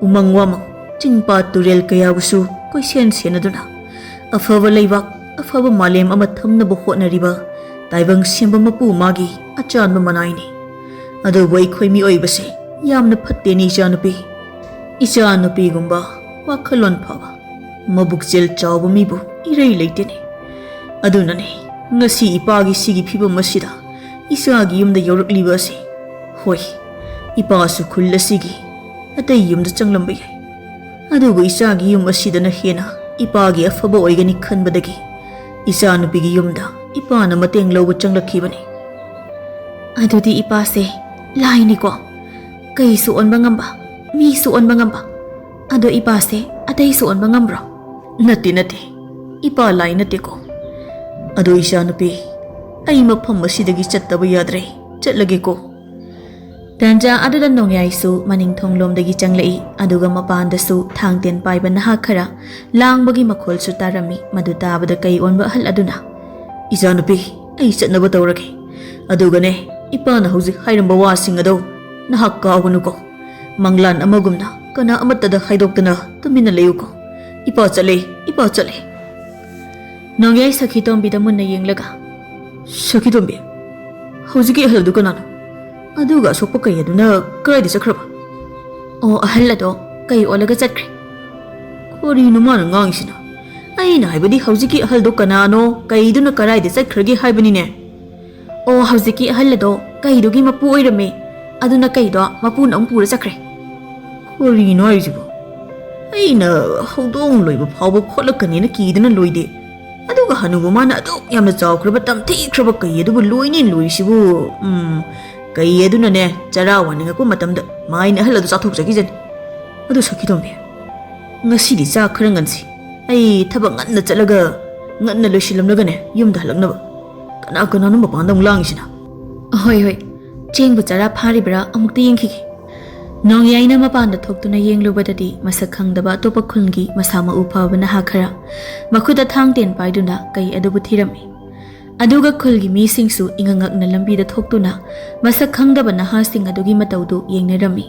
ꯎꯃꯪ ꯋꯥꯃꯪ ꯆꯤꯡꯄꯥꯠ ꯇꯨꯔꯦꯜ ꯀꯌꯥꯕꯨꯁꯨ ꯀꯣꯏꯁꯦꯟ ꯁꯦꯟꯅꯗꯨꯅ ꯑꯐꯕ ꯂꯩꯕꯥꯛ ꯑꯐꯕ ꯃꯥꯂꯦꯝ ꯑꯃ ꯊꯝꯅꯕ ꯍꯣꯠꯅꯔꯤꯕ ꯇꯥꯏꯕꯪ ꯁꯦꯝꯕ ꯃꯄꯨ ꯃꯥꯒꯤ ꯑꯆꯥꯟꯕ ꯃꯅꯥꯏꯅꯤ ꯑꯗꯨꯕꯨ ꯑꯩꯈꯣꯏ ꯃꯤꯑꯣꯏꯕꯁꯦ ꯌꯥꯝꯅ ꯐꯠꯇꯦꯅꯤ ꯏꯆꯥꯅꯨꯄꯤ ꯏꯆꯥꯅꯨꯄꯤꯒꯨꯝꯕ ꯋꯥꯈꯜꯂꯣꯟ ꯐꯕ ꯃꯕꯨꯛꯆꯦꯜ ꯆꯥꯎꯕ ꯃꯤꯕꯨ ꯏꯔꯩ ꯂꯩꯇꯦꯅꯦ ꯑꯗꯨꯅꯅꯦ ꯉꯁꯤ ꯏꯄꯥꯒꯤ ꯁꯤꯒꯤ ꯐꯤꯕꯝ ꯑꯁꯤꯗ ꯏꯆꯥꯒꯤ ꯌꯨꯝꯗ ꯌꯧꯔꯛꯂꯤꯕ ꯑꯁꯤ ꯍꯣꯏ ꯏꯄꯥꯁꯨ ꯈꯨꯜ ꯑꯁꯤꯒꯤ ꯑꯇꯩ ꯌꯨꯝꯗ ꯆꯪꯂꯝꯕ ꯌꯥꯏ ꯑꯗꯨꯕꯨ ꯏꯆꯥꯒꯤ ꯌꯨꯝ ꯑꯁꯤꯗꯅ ꯍꯦꯟꯅ ꯏꯄꯥꯒꯤ ꯑꯐꯕ ꯑꯣꯏꯒꯅꯤ ꯈꯟꯕꯗꯒꯤ ꯏꯆꯥꯅꯨꯄꯤꯒꯤ ꯌꯨꯝꯗ ꯏꯄꯥꯅ ꯃꯇꯦꯡ ꯂꯧꯕ ꯆꯪꯂꯛꯈꯤꯕꯅꯤ ꯑꯗꯨꯗꯤ ꯏꯄꯥꯁꯦ ꯂꯥꯏꯅꯤꯀꯣ ꯀꯩꯁꯨ ꯑꯣꯟꯕ ꯉꯝꯕ ꯃꯤꯁꯨ ꯑꯣꯟꯕ ꯉꯝꯕ ꯑꯗꯣ ꯏꯄꯥꯁꯦ ꯑꯇꯩꯁꯨ ꯑꯣꯟꯕ ꯉꯝꯕ꯭ꯔꯣ ꯅꯠꯇꯦ ꯅꯠꯇꯦ ꯏꯄꯥ ꯂꯥꯏ ꯅꯠꯇꯦꯀꯣ ꯑꯗꯣ ꯏꯆꯥꯅꯨꯄꯤ ꯑꯩ ꯃꯐꯝ ꯑꯁꯤꯗꯒꯤ ꯆꯠꯇꯕ ꯌꯥꯗ꯭ꯔꯦ ꯆꯠꯂꯒꯦꯀꯣ ꯇꯥꯟꯖꯥ ꯑꯗꯨꯗ ꯅꯣꯡꯌꯥꯏꯁꯨ ꯃꯅꯤꯡꯊꯣꯡꯂꯣꯝꯗꯒꯤ ꯆꯪꯂꯛꯏ ꯑꯗꯨꯒ ꯃꯄꯥꯟꯗꯁꯨ ꯊꯥꯡꯇꯦꯟ ꯄꯥꯏꯕ ꯅꯍꯥ ꯈꯔ ꯂꯥꯡꯕꯒꯤ ꯃꯈꯣꯜꯁꯨ ꯇꯥꯔꯝꯃꯤ ꯃꯗꯨ ꯇꯥꯕꯗ ꯀꯩ ꯑꯣꯟꯕ ꯑꯍꯜ ꯑꯗꯨꯅ "ꯏꯆꯥꯅꯨꯄꯤ ꯑꯩ ꯆꯠꯅꯕ ꯇꯧꯔꯒꯦ ꯑꯗꯨꯒꯅꯦ ꯏꯄꯥꯅ ꯍꯧꯖꯤꯛ ꯍꯥꯏꯔꯝꯕ ꯋꯥꯁꯤꯡ ꯑꯗꯣ ꯅꯍꯥꯛ ꯀꯥꯎꯒꯅꯨꯀꯣ ꯃꯪꯂꯥꯟ ꯑꯃꯒꯨꯝꯅ ꯀꯅꯥ ꯑꯃꯠꯇꯗ ꯍꯥꯏꯗꯣꯛꯇꯅ ꯇꯨꯃꯤꯟꯅ ꯂꯩꯌꯨꯀꯣ ꯏꯄꯥ ꯆꯠꯂꯦ." ꯅꯣꯡꯌꯥꯏ ꯁꯈꯤꯇꯣꯝꯕꯤꯗ ꯃꯨꯟꯅ ꯌꯦꯡꯂꯒ "ꯁꯈꯤꯇꯣꯝꯕꯤ ꯍꯧꯖꯤꯛꯀꯤ ꯑꯍꯜꯗꯨ ꯀꯅꯥꯅꯣ ꯑꯗꯨꯒ ꯑꯁꯣꯛꯄ ꯀꯩ ꯑꯗꯨꯅ ꯀꯗꯥꯏꯗ ꯆꯠꯈ꯭ꯔꯕ?" "ꯑꯣ ꯑꯍꯜ ꯑꯗꯣ ꯀꯩ ꯑꯣꯜꯂꯒ ꯆꯠꯈ꯭ꯔꯦ." "ꯀꯔꯤꯅꯣ ꯃꯥꯅ ꯉꯥꯡꯉꯤꯁꯤꯅ ꯑꯩꯅ ꯍꯥꯏꯕꯗꯤ ꯍꯧꯖꯤꯛꯀꯤ ꯑꯍꯜꯗꯣ ꯀꯅꯥꯅꯣ ꯀꯩꯗꯨꯅ ꯀꯗꯥꯏꯗ ꯆꯠꯈ꯭ꯔꯒꯦ ꯍꯥꯏꯕꯅꯤꯅꯦ." "ꯑꯣ ꯍꯧꯖꯤꯛꯀꯤ ꯑꯍꯜ ꯑꯗꯣ ꯀꯩꯗꯨꯒꯤ ꯃꯄꯨ ꯑꯣꯏꯔꯝꯃꯦ ꯑꯗꯨꯅ ꯀꯩꯗꯣ ꯃꯄꯨꯅ ꯑꯃꯨꯛ ꯄꯨꯔ ꯆꯠꯈ꯭ꯔꯦ." "ꯀꯔꯤꯅꯣ ꯍꯥꯏꯁꯤꯕꯣ ꯑꯩꯅ ꯍꯧꯗꯣꯡ ꯂꯣꯏꯕ ꯐꯥꯎꯕ ꯈꯣꯠꯂꯛꯀꯅꯤꯅ ꯀꯤꯗꯅ ꯂꯣꯏꯗꯦ ꯑꯗꯨꯒ ꯍꯅꯨꯕ ꯃꯥꯅ ꯑꯗꯨꯛ ꯌꯥꯝꯅ ꯆꯥꯎꯈ꯭ꯔꯕ ꯇꯝꯊꯤꯈ꯭ꯔꯕ ꯀꯩ ꯑꯗꯨꯕꯨ ꯂꯣꯏꯅꯦ ꯂꯣꯏꯔꯤꯁꯤꯕꯨ ꯀꯩ ꯑꯗꯨꯅꯅꯦ ꯆꯔꯥ ꯋꯥꯅꯤꯡꯉꯛꯄ ꯃꯇꯝꯗ ꯃꯥꯏꯅ ꯑꯍꯜ ꯑꯗꯨ ꯆꯥꯊꯣꯛꯆꯈꯤꯖꯅꯤ." "ꯑꯗꯨ ꯁꯈꯤꯇꯣꯝꯕꯤ ꯉꯁꯤꯗꯤ ꯆꯥꯛ ꯈꯔ ꯉꯟꯁꯤ ꯑꯩ ꯊꯕꯛ ꯉꯟꯅ ꯆꯠꯂꯒ ꯉꯟꯅ ꯂꯣꯏꯁꯤꯜꯂꯝꯂꯒꯅꯦ ꯌꯨꯝꯗ ꯍꯜꯂꯛꯅꯕ ꯀꯅꯥꯅꯣ ꯃꯄꯥꯟꯗ ꯑꯃꯨꯛ ꯂꯥꯡꯉꯤꯁꯤꯅ?" "ꯍꯣꯏ ꯆꯦꯡꯕꯨ ꯆꯔꯥ ꯐꯥꯔꯤꯕ꯭ꯔꯥ ꯑꯃꯨꯛꯇ ꯌꯦꯡꯈꯤꯒꯦ." ꯅꯣꯡꯌꯥꯏꯅ ꯃꯄꯥꯟꯗ ꯊꯣꯛꯇꯨꯅ ꯌꯦꯡꯂꯨꯕꯗꯗꯤ ꯃꯁꯛ ꯈꯪꯗꯕ ꯑꯇꯣꯞꯄ ꯈꯨꯟꯒꯤ ꯃꯁꯥ ꯃꯎ ꯐꯕ ꯅꯍꯥ ꯈꯔ ꯃꯈꯨꯠꯇ ꯊꯥꯡꯇꯦꯟ ꯄꯥꯏꯗꯨꯅ ꯀꯩ ꯑꯗꯨꯕు ꯊꯤꯔꯝꯃꯤ ꯑꯗꯨꯒ ꯈꯨꯜꯒꯤ ꯃꯤꯁꯤꯡꯁꯨ ꯏꯉꯛꯉꯛꯅ ꯂꯝꯕꯤꯗ ꯊꯣꯛꯇꯨꯅ ꯃꯁꯛ ꯈꯪꯗꯕ ꯅꯍꯥꯁꯤꯡ ꯑꯗꯨꯒꯤ ꯃꯇꯧꯗꯨ ꯌꯦꯡꯅꯔꯝꯃꯤ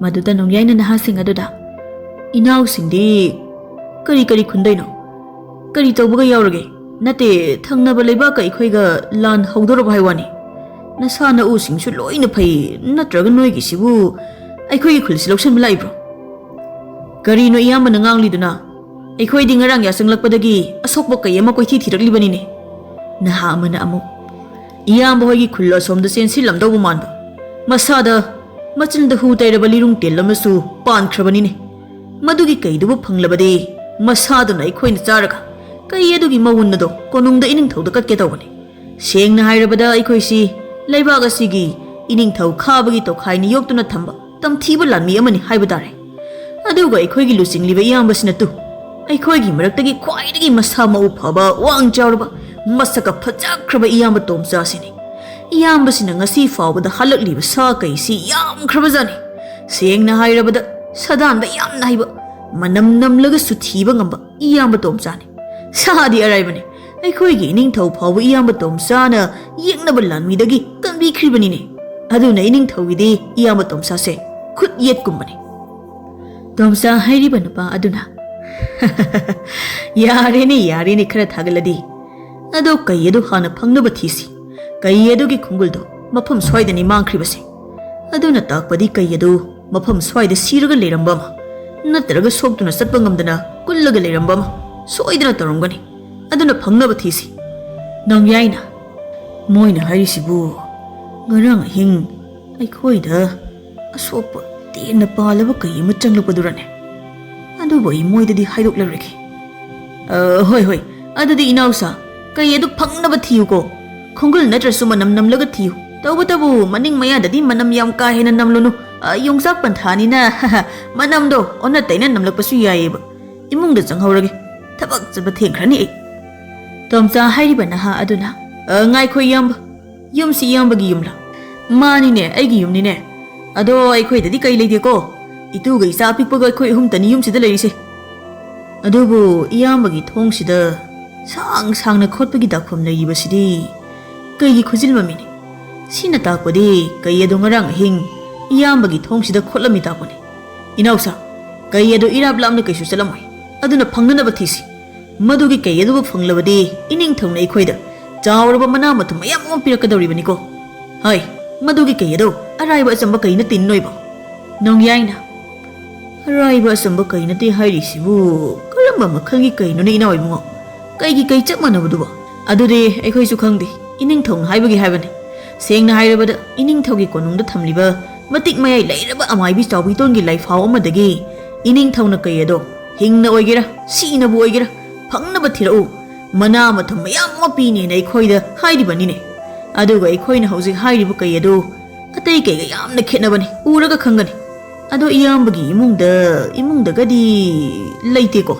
ꯃꯗꯨꯗ ꯅꯣꯡꯌꯥꯏꯅ ꯅꯍꯥꯁꯤꯡ ꯑꯗꯨꯗ "ꯏꯅꯥꯎꯁꯤꯡꯗꯤ ꯀꯔꯤ ꯈꯨꯟꯗꯩꯅꯣ ꯀꯔꯤ ꯇꯧꯕꯒ ꯌꯥꯎꯔꯒꯦ ꯅꯠꯇꯦ ꯊꯪꯅꯕ ꯂꯩꯕꯥꯛꯀ ꯑꯩꯈꯣꯏꯒ ꯂꯥꯟ ꯍꯧꯗꯣꯔꯕ ꯍꯥꯏ ꯋꯥꯅꯤ ꯅꯁꯥ ꯅꯎꯁꯤꯡꯁꯨ ꯂꯣꯏꯅ ꯐꯩ ꯅꯠꯇ꯭ꯔꯒ ꯅꯣꯏꯒꯤꯁꯤꯕꯨ ꯑꯩꯈꯣꯏꯒꯤ ꯈꯨꯜꯁꯤ ꯂꯧꯁꯟꯕ ꯂꯥꯛꯏꯕ꯭ꯔꯣ?" "ꯀꯔꯤꯅꯣ ꯏꯌꯥꯝꯕꯅ ꯉꯥꯡꯂꯤꯗꯨꯅ ꯑꯩꯈꯣꯏꯗꯤ ꯉꯔꯥꯡ ꯌꯥꯆꯪꯂꯛꯄꯗꯒꯤ ꯑꯁꯣꯛꯄ ꯀꯩ ꯑꯃ ꯀꯣꯏꯊꯤ ꯊꯤꯔꯛꯂꯤꯕꯅꯤꯅꯦ." ꯅꯍꯥ ꯑꯃꯅ ꯑꯃꯨꯛ "ꯏꯌꯥꯝꯕ ꯍꯣꯏꯒꯤ ꯈꯨꯜ ꯑꯁꯣꯝꯗ ꯆꯦꯟꯁꯤꯜꯂꯝꯗꯧꯕ ꯃꯥꯟꯕ ꯃꯁꯥꯗ ꯃꯆꯤꯟꯗ ꯍꯨ ꯇꯩꯔꯕ ꯂꯤꯔꯨꯡ ꯇꯦꯜ ꯑꯃꯁꯨ ꯄꯥꯟꯈ꯭ꯔꯕꯅꯤꯅꯦ ꯃꯗꯨꯒꯤ ꯀꯩꯗꯨꯕꯨ ꯐꯪꯂꯕꯗꯤ ꯃꯁꯥꯗꯨꯅ ꯑꯩꯈꯣꯏꯅ ꯆꯥꯔꯒ ꯀꯩ ꯑꯗꯨꯒꯤ ꯃꯋꯨꯟ ꯑꯗꯣ ꯀꯣꯅꯨꯡꯗ ꯏꯅꯤꯡꯊꯧꯗ ꯀꯠꯀꯦ ꯇꯧꯕꯅꯤ ꯁꯦꯡꯅ ꯍꯥꯏꯔꯕꯗ ꯑꯩꯈꯣꯏꯁꯤ ꯂꯩꯕꯥꯛ ꯑꯁꯤꯒꯤ ꯏꯅꯤꯡꯊꯧ ꯈꯥꯕꯒꯤ ꯇꯣꯈꯥꯏꯅ ꯌꯣꯛꯇꯨꯅ ꯊꯝꯕ ꯇꯝꯊꯤꯕ ꯂꯥꯟꯃꯤ ꯑꯃꯅꯤ ꯍꯥꯏꯕ ꯇꯥꯔꯦ ꯑꯗꯨꯒ ꯑꯩꯈꯣꯏꯒꯤ ꯂꯨꯆꯤꯡꯂꯤꯕ ꯏꯌꯥꯝꯕꯁꯤꯅ ꯑꯩꯈꯣꯏꯒꯤ ꯃꯔꯛꯇꯒꯤ ꯈ꯭ꯋꯥꯏꯗꯒꯤ ꯃꯁꯥ ꯃꯎ ꯐꯕ ꯋꯥꯡ ꯆꯥꯎꯔꯕ ꯃꯁꯛꯀ ꯐꯖꯈ꯭ꯔꯕ ꯏꯌꯥꯝꯕ ꯇꯣꯝꯆꯥꯁꯤꯅꯤ ꯏꯌꯥꯝꯕꯁꯤꯅ ꯉꯁꯤ ꯐꯥꯎꯕꯗ ꯍꯜꯂꯛꯂꯤꯕ ꯁꯥ ꯀꯩꯁꯤ ꯌꯥꯝꯈ꯭ꯔꯕꯖꯥꯠꯅꯤ ꯁꯦꯡꯅ ꯍꯥꯏꯔꯕꯗ ꯁꯥꯗꯥꯟꯕ ꯌꯥꯝꯅ ꯍꯩꯕ ꯃꯅꯝ ꯅꯝꯂꯒꯁꯨ ꯊꯤꯕ ꯉꯝꯕ ꯏꯌꯥꯝꯕ ꯇꯣꯝꯆꯥꯅꯤ ꯁꯥꯗꯤ ꯑꯔꯥꯏꯕꯅꯤ ꯑꯩꯈꯣꯏꯒꯤ ꯏꯅꯤꯡꯊꯧ ꯐꯥꯎꯕ ꯏꯌꯥꯝꯕ ꯇꯣꯝꯆꯥꯅ ꯌꯦꯛꯅꯕ ꯂꯥꯟꯃꯤꯗꯒꯤ ꯀꯟꯕꯤꯈ꯭ꯔꯤꯕꯅꯤꯅꯦ ꯑꯗꯨꯅ ꯏꯅꯤꯡꯊꯧꯒꯤꯗꯤ ꯏꯌꯥꯝꯕ ꯇꯣꯝꯆꯥꯁꯦ ꯈꯨꯠ ꯌꯦꯠꯀꯨꯝꯕꯅꯤ ꯇꯣꯝꯆꯥ ꯍꯥꯏꯔꯤꯕ ꯅꯨꯄꯥ ꯑꯗꯨꯅ ꯌꯥꯔꯦꯅꯦ ꯈꯔ ꯊꯥꯒꯠꯂꯗꯤ ꯑꯗꯣ ꯀꯩ ꯑꯗꯨ ꯍꯥꯟꯅ ꯐꯪꯅꯕ ꯊꯤꯁꯤ ꯀꯩ ꯑꯗꯨꯒꯤ ꯈꯨꯡꯒꯨꯜꯗꯣ ꯃꯐꯝ ꯁ꯭ꯋꯥꯏꯗꯅꯤ ꯃꯥꯡꯈ꯭ꯔꯤꯕꯁꯦ ꯑꯗꯨꯅ ꯇꯥꯛꯄꯗꯤ ꯀꯩ ꯑꯗꯨ ꯃꯐꯝ ꯁ꯭ꯋꯥꯏꯗ ꯁꯤꯔꯒ ꯂꯩꯔꯝꯕ ꯑꯃ ꯅꯠꯇ꯭ꯔꯒ ꯁꯣꯛꯇꯨꯅ ꯆꯠꯄ ꯉꯝꯗꯅ ꯀꯨꯜꯂꯒ ꯂꯩꯔꯝꯕ ꯑꯃ ꯁꯣꯏꯗꯅ ꯇꯧꯔꯝꯒꯅꯤ ꯑꯗꯨꯅ ꯐꯪꯅꯕ ꯊꯤꯁꯤ ꯅꯣꯡꯌꯥꯏꯅ ꯃꯣꯏꯅ ꯍꯥꯏꯔꯤꯁꯤꯕꯨ ꯉꯔꯥꯡ ꯑꯍꯤꯡ ꯑꯩꯈꯣꯏꯗ ꯑꯁꯣꯛꯄ ꯇꯦꯟꯅ ꯄꯥꯜꯂꯕ ꯀꯩ ꯑꯃ ꯆꯪꯂꯛꯄꯗꯨꯔꯅꯦ ꯑꯗꯨꯕꯨ ꯑꯩ ꯃꯣꯏꯗꯗꯤ ꯍꯥꯏꯗꯣꯛꯂꯔꯣꯏꯒꯦ ꯍꯣꯏ ꯑꯗꯨꯗꯤ ꯏꯅꯥꯎꯁꯥ ꯀꯩ ꯑꯗꯨ ꯐꯪꯅꯕ ꯊꯤꯌꯨꯀꯣ ꯈꯣꯡꯒꯨꯜ ꯅꯠꯇ꯭ꯔꯁꯨ ꯃꯅꯝ ꯅꯝꯂꯒ ꯊꯤꯌꯨ ꯇꯧꯕꯇꯕꯨ ꯃꯅꯤꯡ ꯃꯌꯥꯗꯗꯤ ꯃꯅꯝ ꯌꯥꯝ ꯀꯥ ꯍꯦꯟꯅ ꯅꯝꯂꯨꯅꯨ ꯌꯣꯡꯆꯥꯛ ꯄꯟꯊꯥꯅꯤꯅ ꯃꯅꯝꯗꯣ ꯑꯣꯟꯅ ꯇꯩꯅ ꯅꯝꯂꯛꯄꯁꯨ ꯌꯥꯏꯌꯦꯕ ꯏꯃꯨꯡꯗ ꯆꯪꯍꯧꯔꯒꯦ ꯊꯕꯛ ꯆꯠꯄ ꯊꯦꯡꯈ꯭ꯔꯅꯤ ꯑꯩ ꯇꯣꯝꯆꯥ ꯍꯥꯏꯔꯤꯕ ꯅꯍꯥ ꯑꯗꯨꯅ ꯉꯥꯏꯈꯣ ꯏꯌꯥꯝꯕ ꯌꯨꯝꯁꯤ ꯏꯌꯥꯝꯕꯒꯤ ꯌꯨꯝꯂꯥ ꯃꯥꯅꯤꯅꯦ ꯑꯩꯒꯤ ꯌꯨꯝꯅꯤꯅꯦ ꯑꯗꯣ ꯑꯩꯈꯣꯏꯗꯗꯤ ꯀꯩ ꯂꯩꯇꯦꯀꯣ ꯏꯇꯨꯒ ꯏꯆꯥ ꯑꯄꯤꯛꯄꯒ ꯑꯩꯈꯣꯏ ꯑꯍꯨꯝꯇꯅꯤ ꯌꯨꯝꯁꯤꯗ ꯂꯩꯔꯤꯁꯦ ꯑꯗꯨꯕꯨ ꯏꯌꯥꯝꯕꯒꯤ ꯊꯣꯡꯁꯤꯗ ꯁꯥꯡꯅ ꯈꯣꯠꯄꯒꯤ ꯗꯥꯛꯐꯝ ꯂꯩꯔꯤꯕꯁꯤꯗꯤ ꯀꯩꯒꯤ ꯈꯨꯖꯤꯟꯕꯃꯤꯅꯤ ꯁꯤꯅ ꯇꯥꯛꯄꯗꯤ ꯀꯩ ꯑꯗꯨ ꯉꯔꯥꯡ ꯑꯍꯤꯡ ꯏꯌꯥꯝꯕꯒꯤ ꯊꯣꯡꯁꯤꯗ ꯈꯣꯠꯂꯝꯃꯤ ꯇꯥꯛꯄꯅꯤ ꯏꯅꯥꯎꯁꯥ ꯀꯩ ꯑꯗꯨ ꯏꯔꯥꯞ ꯂꯥꯞꯅ ꯀꯩꯁꯨ ꯆꯠꯂꯝꯃꯣꯏ ꯑꯗꯨꯅ ꯐꯪꯅꯅꯕ ꯊꯤꯁꯤ ꯃꯗꯨꯒꯤ ꯀꯩ ꯑꯗꯨꯕꯨ ꯐꯪꯂꯕꯗꯤ ꯏꯅꯤꯡꯊꯧꯅ ꯑꯩꯈꯣꯏꯗ ꯆꯥꯎꯔꯕ ꯃꯅꯥ ꯃꯊꯨꯝ ꯃꯌꯥꯝ ꯑꯃ ꯄꯤꯔꯛꯀꯗꯧꯔꯤꯕꯅꯤꯀꯣ ꯍꯥꯏ ꯃꯗꯨꯒꯤ ꯀꯩ ꯑꯗꯣ ꯑꯔꯥꯏꯕ ꯑꯆꯝꯕ ꯀꯩꯅ ꯇꯤꯟꯅꯣꯏꯕ ꯅꯣꯡꯌꯥꯏꯅ ꯑꯔꯥꯏꯕ ꯑꯆꯝꯕ ꯀꯩ ꯅꯠꯇꯦ ꯍꯥꯏꯔꯤꯁꯤꯕꯨ ꯀꯔꯝꯕ ꯃꯈꯜꯒꯤ ꯀꯩꯅꯣꯅꯦ ꯏꯅꯥꯎ ꯏꯕꯨꯡꯉꯣ ꯀꯩꯒꯤ ꯀꯩ ꯆꯞ ꯃꯥꯟꯅꯕꯗꯨꯕꯣ ꯑꯗꯨꯗꯤ ꯑꯩꯈꯣꯏꯁꯨ ꯈꯪꯗꯦ ꯏꯅꯤꯡꯊꯧꯅ ꯍꯥꯏꯕꯅꯤ ꯁꯦꯡꯅ ꯍꯥꯏꯔꯕꯗ ꯏꯅꯤꯡꯊꯧꯒꯤ ꯀꯣꯅꯨꯡꯗ ꯊꯝꯂꯤꯕ ꯃꯇꯤꯛ ꯃꯌꯥꯏ ꯂꯩꯔꯕ ꯑꯃꯥꯏꯕꯤ ꯆꯥꯎꯕꯤꯇꯣꯟꯒꯤ ꯂꯩꯐꯥꯎ ꯑꯃꯗꯒꯤ ꯏꯅꯤꯡꯊꯧꯅ ꯀꯩ ꯑꯗꯣ ꯍꯤꯡꯅ ꯑꯣꯏꯒꯦꯔꯥ ꯁꯤꯅꯕꯨ ꯑꯣꯏꯒꯦꯔꯥ ꯐꯪꯅꯕ ꯊꯤꯔꯛꯎ ꯃꯅꯥ ꯃꯊꯨꯝ ꯃꯌꯥꯝ ꯑꯃ ꯄꯤꯅꯦꯅ ꯑꯩꯈꯣꯏꯗ ꯍꯥꯏꯔꯤꯕꯅꯤꯅꯦ ꯑꯗꯨꯒ ꯑꯩꯈꯣꯏꯅ ꯍꯧꯖꯤꯛ ꯍꯥꯏꯔꯤꯕ ꯀꯩ ꯑꯗꯣ ꯑꯇꯩ ꯀꯩꯒ ꯌꯥꯝꯅ ꯈꯦꯠꯅꯕꯅꯤ ꯎꯔꯒ ꯈꯪꯒꯅꯤ ꯑꯗꯣ ꯏꯌꯥꯝꯕꯒꯤ ꯏꯃꯨꯡꯗꯒꯗꯤ ꯂꯩꯇꯦꯀꯣ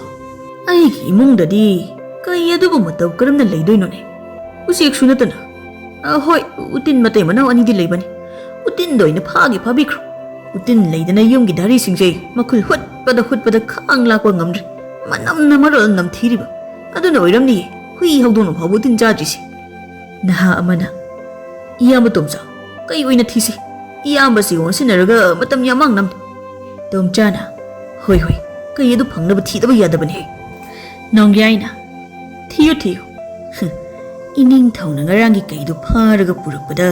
ꯑꯩꯒꯤ ꯏꯃꯨꯡꯗꯗꯤ ꯀꯩ ꯑꯗꯨꯕꯨ ꯃꯇꯧ ꯀꯔꯝꯅ ꯂꯩꯗꯣꯏꯅꯣꯅꯦ ꯎꯆꯦꯛꯁꯨ ꯅꯠꯇꯅ ꯍꯣꯏ ꯎꯇꯤꯟ ꯃꯇꯩ ꯃꯅꯥꯎ ꯑꯅꯤꯗꯤ ꯂꯩꯕꯅꯤ utin doina phagi phabikro utin leidana yumgi dari singse makul hutpada khang lakwa ngamdre manam namarol namthiriba aduna oiramni hui hawdonu phabu utin jajisi naha amana iyamba tomsa kai oina thisi iyamba si on sinaraga matam yamang nam tomchana hoi kai edu phangnaba thidaba yadabani nongyaina thiyo ining thawna ngarangi kaidu pharaga purakpada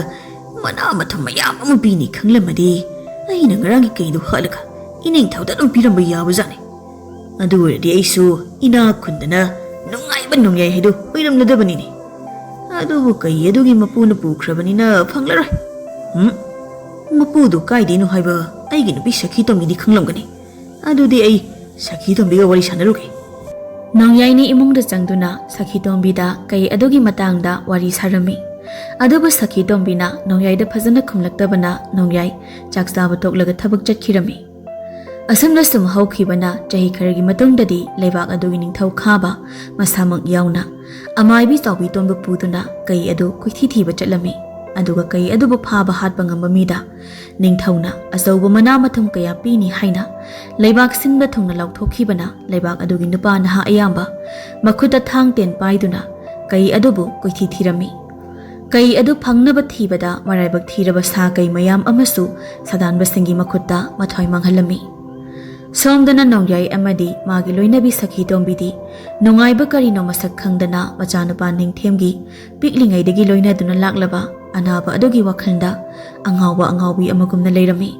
mana matham mayam ama bini khanglamadi aina ngarangi kaidu halaga ining thawda dum piramba yabajani adu ordi aisu ina khundana nungaiba nungyai hedu oiramladabani ni adubu kai adugi mapuna pukhrabani na phanglaroi mapudu kaidinu haiba aigi nupi sakhi tomgidi khanglamgani adudi ai sakhi tombiga wari sanaruge Nongyaini imungda changduna sakhi tombida kai adugi matangda wari sarami adubu sakhi tombina nongyaida phajana khumlaktabana nongyai chakchaba toklaga thabak chatkirami asamna sum haukhibana chahi kharagi matungdadi leibak adugi ningthau khaba masamang yauna amaibi chawbi tomba puduna kai adu koithi thiba chatlami aduga kai adubu phaba hatba ngamba mida ningthauna asauba mana mathum kaya pini haina leibak sinba thungna lauthokibana leibak adugi nupa naha ayamba makhuta thang ten paiduna kai adubu koithi thirami kai adu phangnaba thibada maraibak thiraba sa kai mayam amasu sadanba singi makhutta mathoi manghalami somdana nongyai amadi magi loinabi sakhi tombidi nongaiba kari no masak khangdana machanupa ningthemgi piklingaidagi loinaduna laklaba anaba adugi wakhalda angawbi amagumna leirami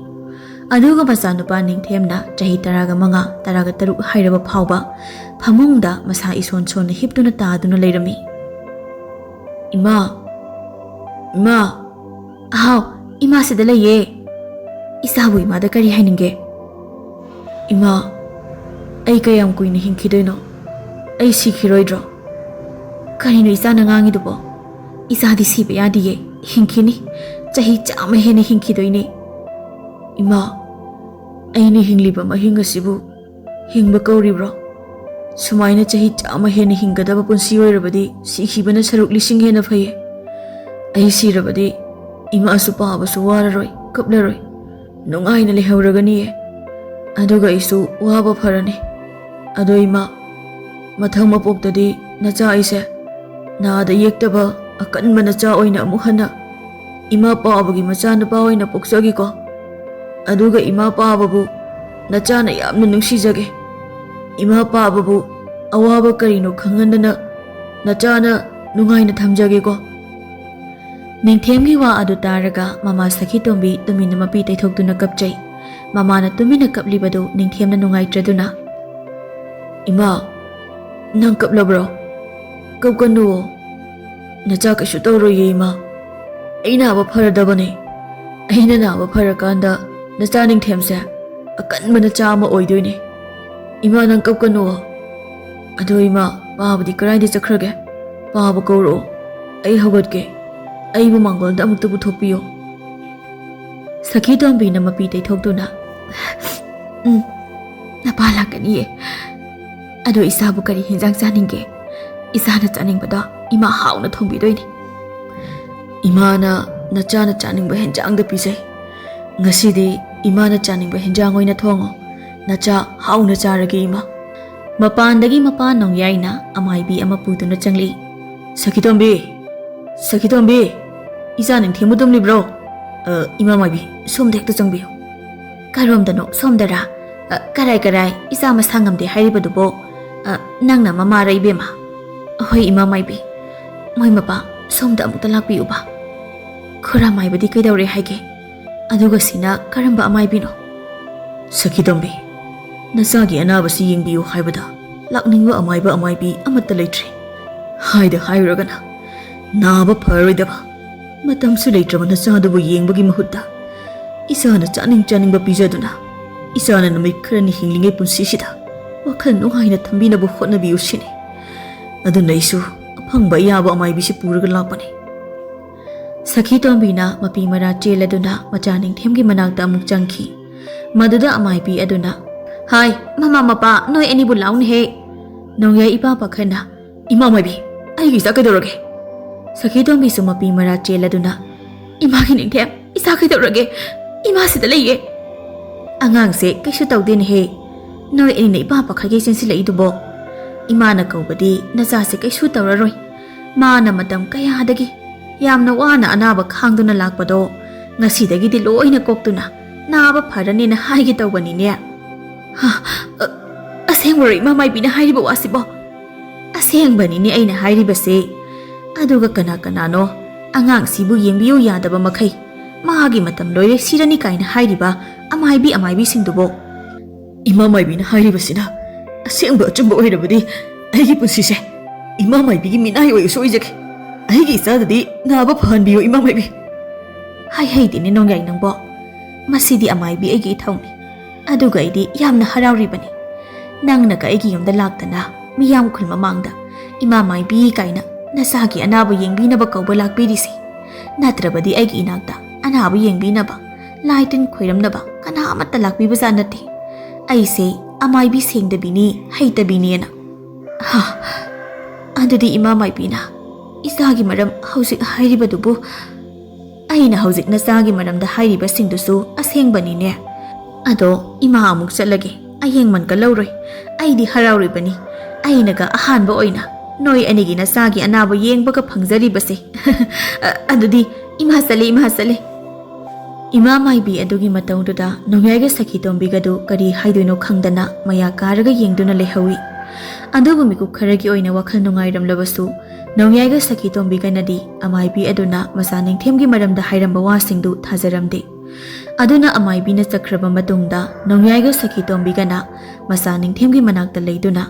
aduga machanupa ningthemna chahi taraga manga taraga taruk hairaba phawba phamungda masa ison son hiptuna taduna leirami ima ahaw ima sidala ye isabu ima da kari haininge ima ai kayam kuina hingkidoino ai sikhiroidro karino isana ngangi dubo isadi sibe yadiye hingkini chahi chama hene hingkidoine ima aini hingliba mahinga sibu hingba kauribro sumaina chahi chama hene hingadaba punsi oirabadi sikhibana saruk lising hena phaye ai sirabadi ima asupa abasu wararoi kaplaroi nongaina lehauragani aduga isu waba pharani ado ima mathang mapokdadi nacha aise nada yektaba akanba nacha oina amuhana ima paabagi macha napa oina poksagi ko aduga ima paababu nacha na yamna nungsijage ima paababu awaba karino khangandana nacha na nungaina thamjage ko ningthemgi wa adu taraga mama sakhi tombi tumina mapi taithokduna kapchai mamana tumina kaplibadu ningthemna nungaitraduna ima nang kaplabro kapkanu nacha kashu tawroye ima aina ba pharadabane aina na ba pharakanda nacha ningthemse akanba nacha ama oidoine ima nang kapkanu ado ima paabudi karaide chakhrage paaba kawro ai hagatke aibu mangolda amukta puthokpiyo sakhi tombina mapi taithokduna napala kaniye ado isabu kari hinjang chaninge isana chaningbada ima hauna thongbidoini imana nachana chaningba henjangda pisai ngasidi imana chaningba henjang oina thongo nacha hauna charage ima mapandagi mapan nongyaina amaibi ama puduna changli sakhi tombi isa ningthemudum libro ima maibi somdekta changbiyo karomdano somdara karai isa masangamde hairibadubo nangna mama raibema hoi ima maibi moi mapa somda amukta lakpiyuba khura maibadi kaidawre haige aduga sina karamba amaibino sakhi tombi nasagi anabasi yengbiyu haibada lakningwa amaibi amatta leitre haida hairagana naba pharoidaba matamsu leitraba nachadubu yengbagi mahutta isana chaningba pijaduna isana namai kharani hinglingai punsisida wakhal nungaina thambinabu hotnabiyu sine aduna isu aphangba yaba amaibisi puraga lakpani sakhi tombina mapi mara cheladuna machaning themgi manakta amuk changki maduda amaibi aduna hai mama mapa noi anibu laun he nongya ipa pakhana ima maibi ai gi sakadorage sakhi tombi su mapi mara cheladuna ima gi ningthem isa kaidaurage ima sida leiye angang se kaisu tawdin he noi ani nei pa pakhage sensi lei dubo ima na kaubadi naza se kaisu tawraroi ma na matam kaya dagi yamna wana anaba khangduna lakpado ngasidagi di loina koktuna naba pharani na haige tawbani ne ha aseng wari ma mai bina hairiba wasibo aseng bani ni aina hairiba se aduga kana kana no angang sibu yengbiu yadaba makai magi matam loire sirani kaina hairiba amai bi singdubo ima mai bina hairiba sina aseng ba chumba oirabadi aigi punsi se ima mai bi gi minai oi soijake aigi sadadi naba phanbiyo ima mai bi hai dini nongai nangbo masidi amai bi aigi thawni aduga idi yamna harauribani nangna ka aigi yumda laktana miyam khul mamangda ima mai bi kaina nasagi anaba yengbinaba kauba lakpirisi natrabadi aigi inakta anaba yengbinaba laitin khoiramnaba kana amatta lakpiba janati aise amai bi sengdabini haitabini na ha adudi ima mai bina isagi maram hausik hairibadubu aina hausik nasagi maramda hairiba singdusu asengbani ne ado ima amuk chalage ayeng man ka lauroi aidi harauribani ainaga ahanba oina noi anigi nasagi anaba yengbaga phangjari-base adudi ima sale ima mai bi adugi mataududa nongyaiga sakhi tombigadu kari haidoino khangdana maya karaga yengduna lehawi adubu miku kharagi oina wakhal nungairamlabasu nongyaiga sakhi tombiganadi amai bi aduna masaning themgi maramda hairamba wasingdu thajaramde aduna amai bi na chakraba matungda nongyaiga sakhi tombigana masaning themgi manakta leiduna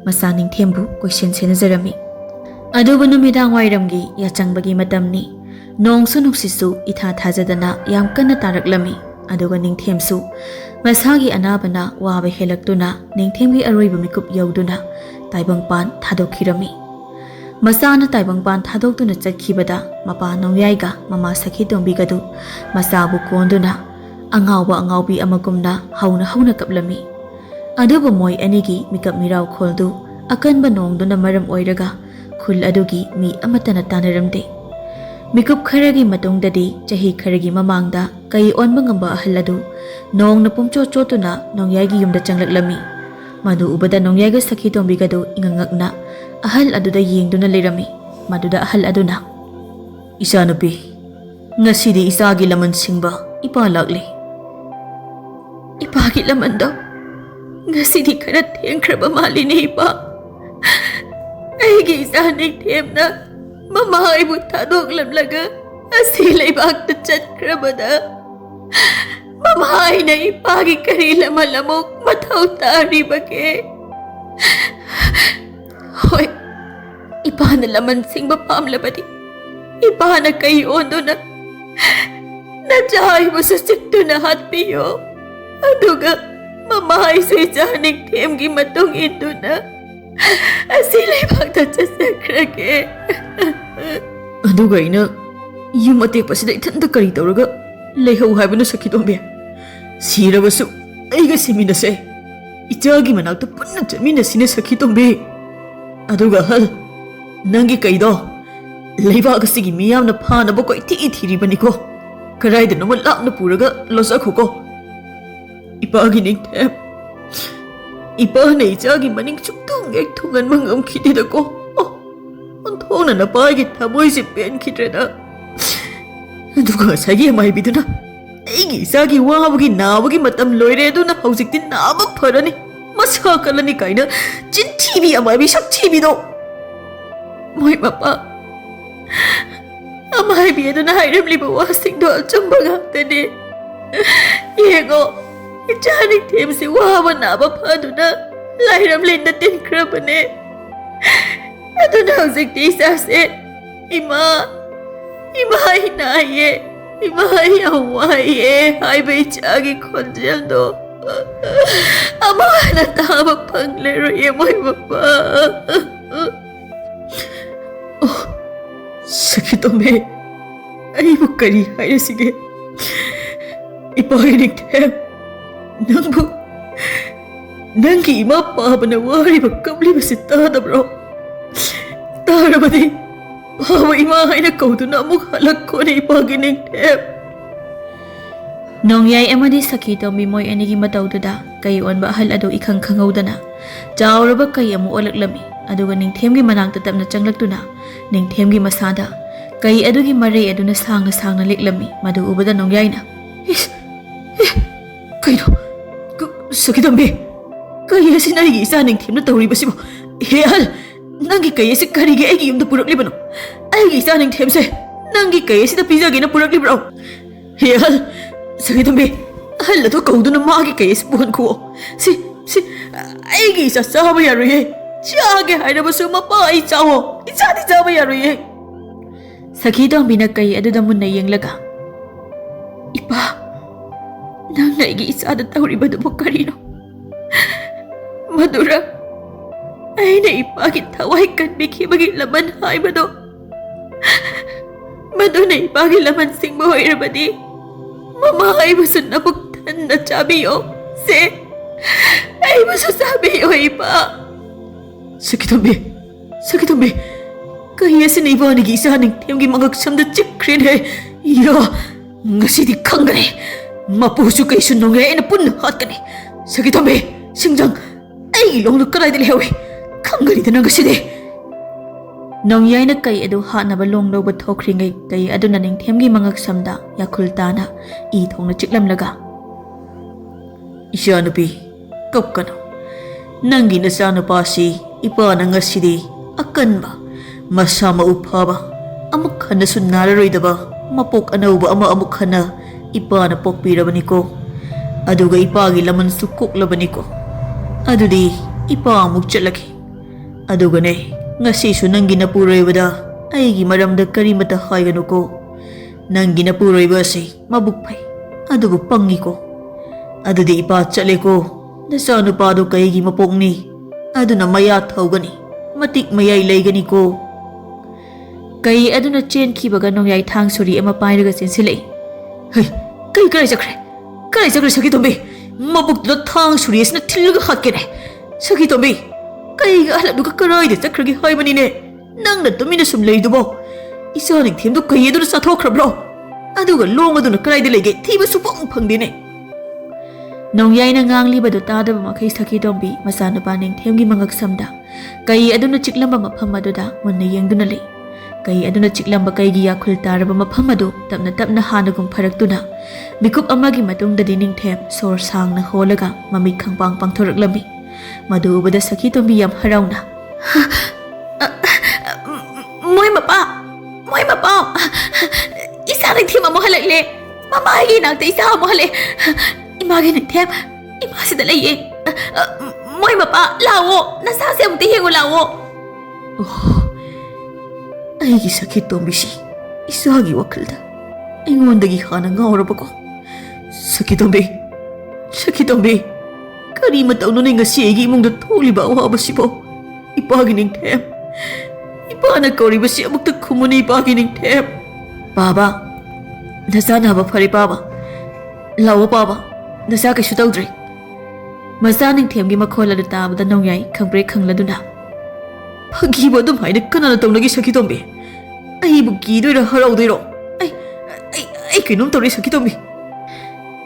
masaning thembu question senajarami adubu numidang wairamgi yachangbagi matamni nongsu nuksisu itha thajadana yam kana taraklami aduga ningthemsu masagi anabana waba helaktuna ningthemgi aroiba mikup yauduna taibangpan thadokhirami masana taibangpan thadoktuna chakhibada mapa nongyaiga mama sakhi tombigadu masabu konduna angaubi amagumna hauna kaplami adubu moi anigi mikap mirau kholdu akanba nongduna maram oiraga khul adugi mi amatana tanaramde mikup kharagi matungdadi chahi kharagi mamangda kai onba ngamba ahalladu nong na pumcho chotuna nongyagi yumda changlaklami madu ubada nongyaiga sakhi tombigadu ingangakna ahal aduda yengduna lerami maduda ahal aduna isanapi ngasidi isagi laman singba ipa lakle ipagi laman daw ngasidi khara thengkraba malini ipa aigi isanig themna mama ibu thadoklamlaga asi leibakta chatkrabada mama ina ipagi kari lamalamok mathau taribake hoy ipana laman singba pamlabadi ipana kai onduna najai bususik na hatpiyo aduga mama isu janik themgi matung induna asile bakta chasakrage aduga ina yumate pasida ithanda kari tawraga lehau haibana sakhi tombe sirabasu aiga siminase ichagi manakta punna chamina sine sakhi tombe aduga hal nangi kaido leibaga sigi miyamna phana ba koi thi thiribani ko karaida no lapna puraga losakhuko ipagi ningthem ipa nei chagi maning chuktung ek thungan mangam khidida ko onthona na paigi thamoi se pen khitreda aduga sagi mai biduna aigi sagi wabagi nabagi matam loire aduna hausikti naba pharani masa kalani kaina chinthi bi amai bi sakthi bi do moi papa amai bi aduna hairamli ba wasing do chambaga tene yego ichanik themsi waba naba phaduna lairam lenda tin krabane aduna hausikti sase ima hinaye ima yawaye hai bai chagi khonjel do amana taba panglero ye moi papa sakhi tombe ai bu kari hai sige ipahinik the nangi ima pabana wari ba kamli basita da bro tarabadi bawa ima haina kauduna amuk halak ko ni ipaginik the Nongyay amadi sakhi tombi moi anigi mataududa kai onba ahal adu ikhang khangaudana chauraba kai amu olaklami aduga ningthemgi manangta tapna changlaktuna ningthemgi masada kai adugi marei aduna sangna leklami madu ubada nongyay na kaino sakhi tombi kai asina igi isa ningthemna tawribasibo hel nangi kai ase karige agi yumda puraklibano agi isa ningthemse nangi kai ase da pizza gina puraklibro hel sakhi tombi ahal adu kauduna magi kai ase puhan ko si agi isa saba yaruye chage hairabasu mapa ai chawo isadi saba yaruye sakhi tombi na kai adu da munna yenglaga ipa nang igi isa da tawribadu karino madura aina ipagi thawai kanbiki bagi laman haibado maduna ipagi laman singbo hoirabadi mama aibasu napuktan na chabiyo se aibasu sabiyo ipa sakhi tombi kaya sinibani isa ningthemgi mangaksamda chikrine yo ngasidi khangare mapusu kaisu nongre ena punna hatkane sakhi tombi singjang ai longlu karai dele hewe khangari dana ngaside nongyay na kai adu hanaba longlo ba thokringai kai adu na ningthemgi mangaksamda yakhul tana I thongna chiklamlaga ishanupi kapkano nangi na sanupasi ipa na ngasidi akanba masama uphaba amuk khana sunnararoidaba mapok anauba ama amuk khana ipa na pokpirabani ko aduga ipagi laman sukoklabani ko adudi ipa amuk chalaki adugane ngasisu nangi napuroibada aigi maramda karimata haiganu ko nangi napuroiba ase mabuk phai adubu pangi ko adudi ipa chale ko nasanu padu kaigi mapokni aduna maya thaugani matik mayai leigani ko kai aduna chen khibaga nongyai thang suri ama pairaga sensilei hey kai chakre sakhi tombi mabuk da thang suri asna thilga hatkene sakhi tombi kai ga hala duka karai de chakragi haibani ne nangna tumina sum leidubo isa ningthemdu kai aduna sathokhrabro aduga long aduna karai de lege thiba supong phangdine nongyai na nganglibadu tadaba makhai sakhi tombi masanapa ningthemgi mangaksamda kai aduna chiklamba mafam aduda munna yengduna lei kai aduna chiklamba kaigi yakhul taraba mafam adu tapna hanagum pharaktuna mikup amagi matungda ningthem sor sangna holaga mami khangpang pangthoraklami madu ubada sakhi tombi yam harauna moi mapa isa ningthem amo halakle mama agi nakta isa amo hale imagi ningthem imasida leye moi mapa lawo nasase amti hengu lawo aigi sakhi tombi si isagi wakilda ingondagi hana ngaurabako sakhi tombi kari matauno ni ngasi igi imungda tholiba awabasibo ipagi ningthem ipana kauribasi amukta khumuni ipagi ningthem baba nasana ba phari baba lawo baba nasa kaisu tawdre masa ningthemgi makhola da tabada nongyai khangbre khangladuna phagibo dum haina kanana tawnagi sakhi tombi ai bu gidoira haraudoiro ai kinum tawri sakhi tombi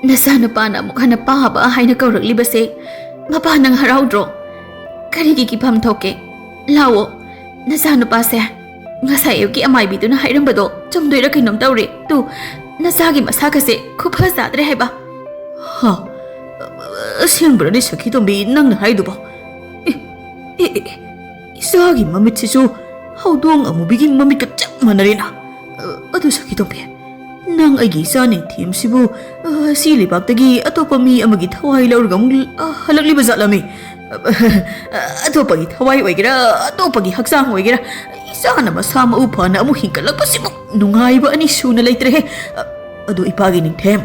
nasana pana mukhana paba haina kaurakliba mapa nang haraudro karigi ki pham thoke lawo nasana pase ngasai yoki amai biduna hairambado chamdoira kinum tawre tu nasagi masaka se khupha sadre haiba ha asenbrani sakhi tombi nang haiduba isagi mamit sisu haudong amubigi mamit ka chap manarina adu sakhi tombi nang aigi sa ningthem sibu sili baktagi atopa mi amagi thawai laurgam halakli bazalami atopagi thawai oigira atopagi haksang oigira isana masama upana amu hinkalak pasimu nungai ba ani suna leitre adu ipagi ningthem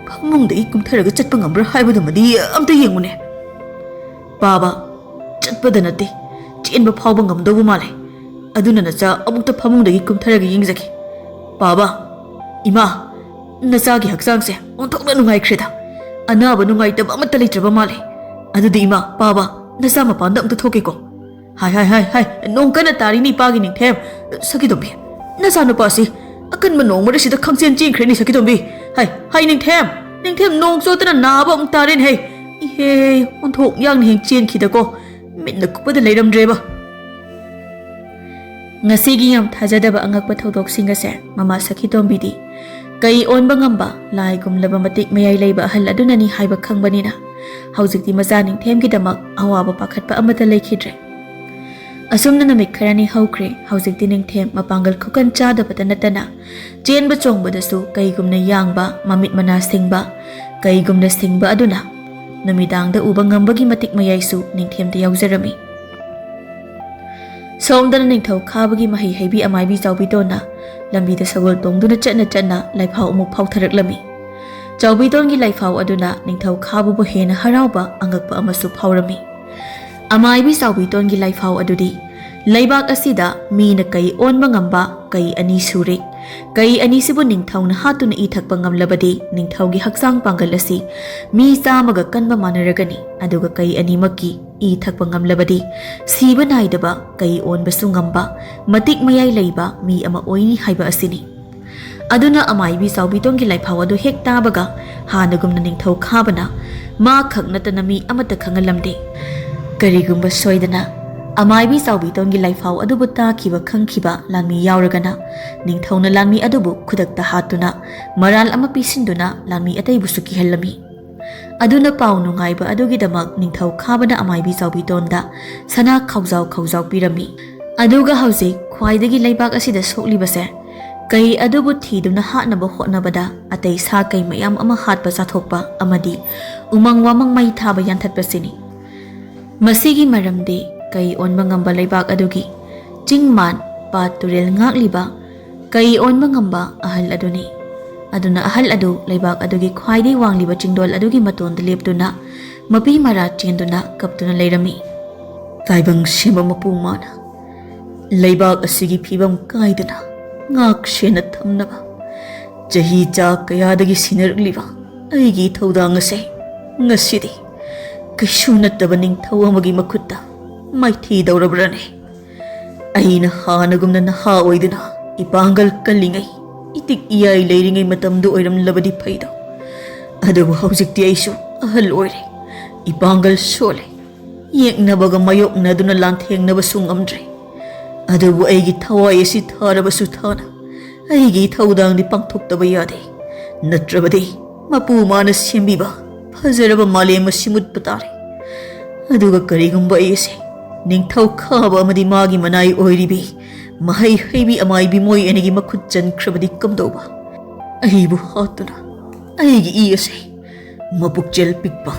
phamungdagi kumtharaga chatpa ngambra haibadamadi amta yengune baba chatpada nate chenba phawba ngamdobu male aduna nacha amukta phamungdagi kumtharaga yengjaki baba ima nasagi haksangse onthokna nungai khreda anaba nungai taba amata leitraba male adudi ima baba nasa mapanda amta thoke ko hai nongkana tarini pagi ningthem sakhi tombi nasa no pasi akan manong mara sida khangchen ching khreni sakhi tombi hai ningthem ꯅꯤꯡꯊꯦꯝ ꯅꯣꯡ ꯆꯣꯠꯇꯅ ꯅꯥꯕ ꯑꯃꯨꯛ ꯇꯥꯔꯦꯅꯦ ꯏꯍꯦ ꯑꯣꯟꯊꯣꯛ ꯌꯥꯡꯅ ꯍꯦꯛ ꯆꯦꯟꯈꯤꯗꯀꯣ ꯃꯤꯠꯅ ꯀꯨꯞꯄꯗ ꯂꯩꯔꯝꯗ꯭ꯔꯦꯕ ꯉꯁꯤꯒꯤ ꯌꯥꯝ ꯊꯥꯖꯗꯕ ꯑꯉꯛꯄ ꯊꯧꯗꯣꯛꯁꯤꯡ ꯑꯁꯦ ꯃꯃꯥ ꯁꯈꯤꯇꯣꯝꯕꯤꯗꯤ ꯀꯩ ꯑꯣꯟꯕ ꯉꯝꯕ ꯂꯥꯏꯒꯨꯝꯂꯕ ꯃꯇꯤꯛ ꯃꯌꯥꯏ ꯂꯩꯕ ꯑꯍꯜ ꯑꯗꯨꯅꯅꯤ ꯍꯥꯏꯕ ꯈꯪꯕꯅꯤꯅ ꯍꯧꯖꯤꯛꯇꯤ ꯃꯆꯥ ꯅꯤꯡꯊꯦꯝꯒꯤꯗꯃꯛ ꯑꯋꯥꯕ ꯄꯥꯈꯠꯄ ꯑꯃꯠꯇ ꯂꯩꯈꯤꯗ꯭ꯔꯦ ꯑꯁꯨꯝꯅ ꯅꯨꯃꯤꯠ ꯈꯔꯅꯤ ꯍꯧꯈ꯭ꯔꯦ ꯍꯧꯖꯤꯛꯇꯤ ꯅꯤꯡꯊꯦꯝ ꯃꯄꯥꯡꯒꯜ ꯈꯨꯀꯟ ꯆꯥꯗꯕꯇ ꯅꯠꯇꯅ ꯆꯦꯟꯕ ꯆꯣꯡꯕꯗꯁꯨ ꯀꯩꯒꯨꯝꯅ ꯌꯥꯡꯕ ꯃꯃꯤꯠ ꯃꯅꯥ ꯁꯤꯡꯕ ꯀꯩꯒꯨꯝꯅ ꯁꯤꯡꯕ ꯑꯗꯨꯅ ꯅꯨꯃꯤꯗꯥꯡꯗ ꯎꯕ ꯉꯝꯕꯒꯤ ꯃꯇꯤꯛ ꯃꯌꯥꯏꯁꯨ ꯅꯤꯡꯊꯦꯝꯗ ꯌꯥꯎꯖꯔꯝꯃꯤ ꯁꯣꯝꯗꯅ ꯅꯤꯡꯊꯧ ꯈꯥꯕꯒꯤ ꯃꯍꯩ ꯍꯩꯕꯤ ꯑꯃꯥꯏꯕꯤ ꯆꯥꯎꯕꯤꯇꯣꯟꯅ ꯂꯝꯕꯤꯗ ꯁꯒꯣꯜ ꯇꯣꯡꯗꯨꯅ ꯆꯠꯅ ꯂꯥꯏꯐꯥꯎ ꯑꯃꯨꯛ ꯐꯥꯎꯊꯔꯛꯂꯝꯃꯤ ꯆꯥꯎꯕꯤꯇꯣꯟꯒꯤ ꯂꯥꯏꯐꯥꯎ ꯑꯗꯨꯅ ꯅꯤꯡꯊꯧ ꯈꯥꯕꯕꯨ ꯍꯦꯟꯅ ꯍꯔꯥꯎꯕ ꯑꯉꯛꯄ ꯑꯃꯁꯨ ꯐꯥꯎꯔꯝꯃꯤ ꯑꯃꯥꯏꯕꯤ ꯆꯥꯎꯕꯤꯇꯣꯟꯒꯤ ꯂꯥꯏꯐꯥꯎ ꯑꯗꯨꯗꯤ ꯂꯩꯕꯥꯛ ꯑꯁꯤꯗ ꯃꯤꯅ ꯀꯩ ꯑꯣꯟꯕ ꯉꯝꯕ ꯀꯩ ꯑꯅꯤ ꯁꯨꯔꯦ ꯀꯩ ꯑꯅꯤꯁꯤꯕꯨ ꯅꯤꯡꯊꯧꯅ ꯍꯥꯠꯇꯨꯅ ꯏ ꯊꯛꯄ ꯉꯝꯂꯕꯗꯤ ꯅꯤꯡꯊꯧꯒꯤ ꯍꯛꯆꯥꯡ ꯄꯥꯡꯒꯜ ꯑꯁꯤ ꯃꯤ 100ꯒ ꯀꯟꯕ ꯃꯥꯟꯅꯔꯒꯅꯤ ꯑꯗꯨꯒ ꯀꯩ ꯑꯅꯤꯃꯛꯀꯤ ꯏ ꯊꯛꯄ ꯉꯝꯂꯕꯗꯤ ꯁꯤꯕ ꯅꯥꯏꯗꯕ ꯀꯩ ꯑꯣꯟꯕꯁꯨ ꯉꯝꯕ ꯃꯇꯤꯛ ꯃꯌꯥꯏ ꯂꯩꯕ ꯃꯤ ꯑꯃ ꯑꯣꯏꯅꯤ ꯍꯥꯏꯕ ꯑꯁꯤꯅꯤ ꯑꯗꯨꯅ ꯑꯃꯥꯏꯕꯤ ꯆꯥꯎꯕꯤꯇꯣꯟꯒꯤ ꯂꯥꯏꯐꯥꯎ ꯑꯗꯨ ꯍꯦꯛ ꯇꯥꯕꯒ ꯍꯥꯟꯅꯒꯨꯝꯅ ꯅꯤꯡꯊꯧ ꯈꯥꯕꯅ ꯃꯥ ꯈꯛ ꯅꯠꯇꯅ ꯃꯤ ꯑꯃꯠꯇ ꯈꯪꯍꯜꯂꯝꯗꯦ ꯀꯔꯤꯒꯨꯝꯕ ꯁꯣꯏꯗꯅ ꯑꯃꯥꯏꯕꯤ ꯆꯥꯎꯕꯤꯇꯣꯟꯒꯤ ꯂꯥꯏꯐꯥꯎ ꯑꯗꯨꯕꯨ ꯇꯥꯈꯤꯕ ꯈꯪꯈꯤꯕ ꯂꯥꯟꯃꯤ ꯌꯥꯎꯔꯒꯅ ꯅꯤꯡꯊꯧꯅ ꯂꯥꯟꯃꯤ ꯑꯗꯨꯕꯨ ꯈꯨꯗꯛꯇ ꯍꯥꯠꯇꯨꯅ ꯃꯔꯥꯜ ꯑꯃ ꯄꯤꯁꯤꯟꯗꯨꯅ ꯂꯥꯟꯃꯤ ꯑꯇꯩꯕꯨꯁꯨ ꯀꯤꯍꯜꯂꯝꯃꯤ ꯑꯗꯨꯅ ꯄꯥꯎ ꯅꯨꯡꯉꯥꯏꯕ ꯑꯗꯨꯒꯤꯗꯃꯛ ꯅꯤꯡꯊꯧ ꯈꯥꯕꯅ ꯑꯃꯥꯏꯕꯤ ꯆꯥꯎꯕꯤꯇꯣꯟꯗ ꯁꯅꯥ ꯈꯥꯎꯖꯥꯎ ꯄꯤꯔꯝꯃꯤ ꯑꯗꯨꯒ ꯍꯧꯖꯤꯛ ꯈ꯭ꯋꯥꯏꯗꯒꯤ ꯂꯩꯕꯥꯛ ꯑꯁꯤꯗ ꯁꯣꯛꯂꯤꯕꯁꯦ ꯀꯩ ꯑꯗꯨꯕꯨ ꯊꯤꯗꯨꯅ ꯍꯥꯠꯅꯕ ꯍꯣꯠꯅꯕꯗ ꯑꯇꯩ ꯁꯥ ꯀꯩ ꯃꯌꯥꯝ ꯑꯃ ꯍꯥꯠꯄ ꯆꯥꯊꯣꯛꯄ ꯑꯃꯗꯤ ꯎꯃꯪ ꯋꯥꯃꯪ ꯃꯩ ꯊꯥꯕ ꯌꯥꯟꯊꯠꯄꯁꯤꯅꯤ ꯃꯁꯤꯒꯤ ꯃꯔꯝꯗꯤ ꯀꯩ ꯑꯣꯟꯕ ꯉꯝꯕ ꯂꯩꯕꯥꯛ ꯑꯗꯨꯒꯤ ꯆꯤꯡ ꯃꯥꯟ ꯄꯥꯠ ꯇꯨꯔꯦꯜ ꯉꯥꯛꯂꯤꯕ ꯀꯩ ꯑꯣꯟꯕ ꯉꯝꯕ ꯑꯍꯜ ꯑꯗꯨꯅꯤ ꯑꯗꯨꯅ ꯑꯍꯜ ꯑꯗꯨ ꯂꯩꯕꯥꯛ ꯑꯗꯨꯒꯤ ꯈ꯭ꯋꯥꯏꯗꯒꯤ ꯋꯥꯡꯂꯤꯕ ꯆꯤꯡꯗꯣꯜ ꯑꯗꯨꯒꯤ ꯃꯇꯣꯟꯗ ꯂꯦꯞꯇꯨꯅ ꯃꯄꯤ ꯃꯔꯥ ꯆꯦꯟꯗꯨꯅ ꯀꯞꯇꯨꯅ ꯂꯩꯔꯝꯃꯤ ꯇꯥꯏꯕꯪ ꯁꯦꯝꯕ ꯃꯄꯨ ꯃꯥꯅ ꯂꯩꯕꯥꯛ ꯑꯁꯤꯒꯤ ꯐꯤꯕꯝ ꯀꯥꯏꯗꯅ ꯉꯥꯛ ꯁꯦꯟꯅ ꯊꯝꯅꯕ ꯆꯍꯤ ꯆꯥ ꯀꯌꯥꯗꯒꯤ ꯁꯤꯟꯅꯔꯛꯂꯤꯕ ꯑꯩꯒꯤ ꯊꯧꯗꯥꯡ ꯑꯁꯦ ꯉꯁꯤꯗꯤ ꯀꯩꯁꯨ ꯅꯠꯇꯕ ꯅꯤꯡꯊꯧ ꯑꯃꯒꯤ ꯃꯈꯨꯠꯇ ꯃꯥꯏꯊꯤꯗꯧꯔꯕ꯭ꯔꯅꯦ ꯑꯩꯅ ꯍꯥꯟꯅꯒꯨꯝꯅ ꯅꯍꯥ ꯑꯣꯏꯗꯨꯅ ꯏꯄꯥꯡꯒꯜ ꯀꯜꯂꯤꯉꯩ ꯏꯇꯤꯛ ꯏꯌꯥꯏ ꯂꯩꯔꯤꯉꯩ ꯃꯇꯝꯗꯨ ꯑꯣꯏꯔꯝꯂꯕꯗꯤ ꯐꯩꯗꯣ ꯑꯗꯨꯕꯨ ꯍꯧꯖꯤꯛꯇꯤ ꯑꯩꯁꯨ ꯑꯍꯜ ꯑꯣꯏꯔꯦ ꯏꯄꯥꯡꯒꯜ ꯁꯣꯜꯂꯦ ꯌꯦꯛꯅꯕꯒ ꯃꯥꯌꯣꯛꯅꯗꯨꯅ ꯂꯥꯟꯊꯦꯡꯅꯕꯁꯨ ꯉꯝꯗ꯭ꯔꯦ ꯑꯗꯨꯕꯨ ꯑꯩꯒꯤ ꯊꯋꯥꯏ ꯑꯁꯤ ꯊꯥꯔꯕꯁꯨ ꯊꯥꯅ ꯑꯩꯒꯤ ꯊꯧꯗꯥꯡꯗꯤ ꯄꯥꯡꯊꯣꯛꯇꯕ ꯌꯥꯗꯦ ꯅꯠꯇ꯭ꯔꯕꯗꯤ ꯃꯄꯨ ꯃꯥꯅ ꯁꯦꯝꯕꯤꯕ ꯐꯖꯔꯕ ꯃꯥꯂꯦꯝ ꯑꯁꯤ ꯃꯨꯠꯄ ꯇꯥꯔꯦ ꯑꯗꯨꯒ ꯀꯔꯤꯒꯨꯝꯕ ꯑꯩ ꯑꯁꯦ ꯅꯤꯡꯊꯧ ꯈꯥꯕ ꯑꯃꯗꯤ ꯃꯥꯒꯤ ꯃꯅꯥꯏ ꯑꯣꯏꯔꯤꯕꯤ ꯃꯍꯩ ꯍꯩꯕꯤ ꯑꯃꯥꯏꯕꯤ ꯃꯣꯏ ꯑꯅꯤꯒꯤ ꯃꯈꯨꯠ ꯆꯟꯈ꯭ꯔꯕꯗꯤ ꯀꯝꯗꯧꯕ ꯑꯩꯕꯨ ꯍꯥꯠꯇꯨꯅ ꯑꯩꯒꯤ ꯏ ꯑꯁꯦ ꯃꯄꯨꯛꯆꯦꯜ ꯄꯤꯛꯄ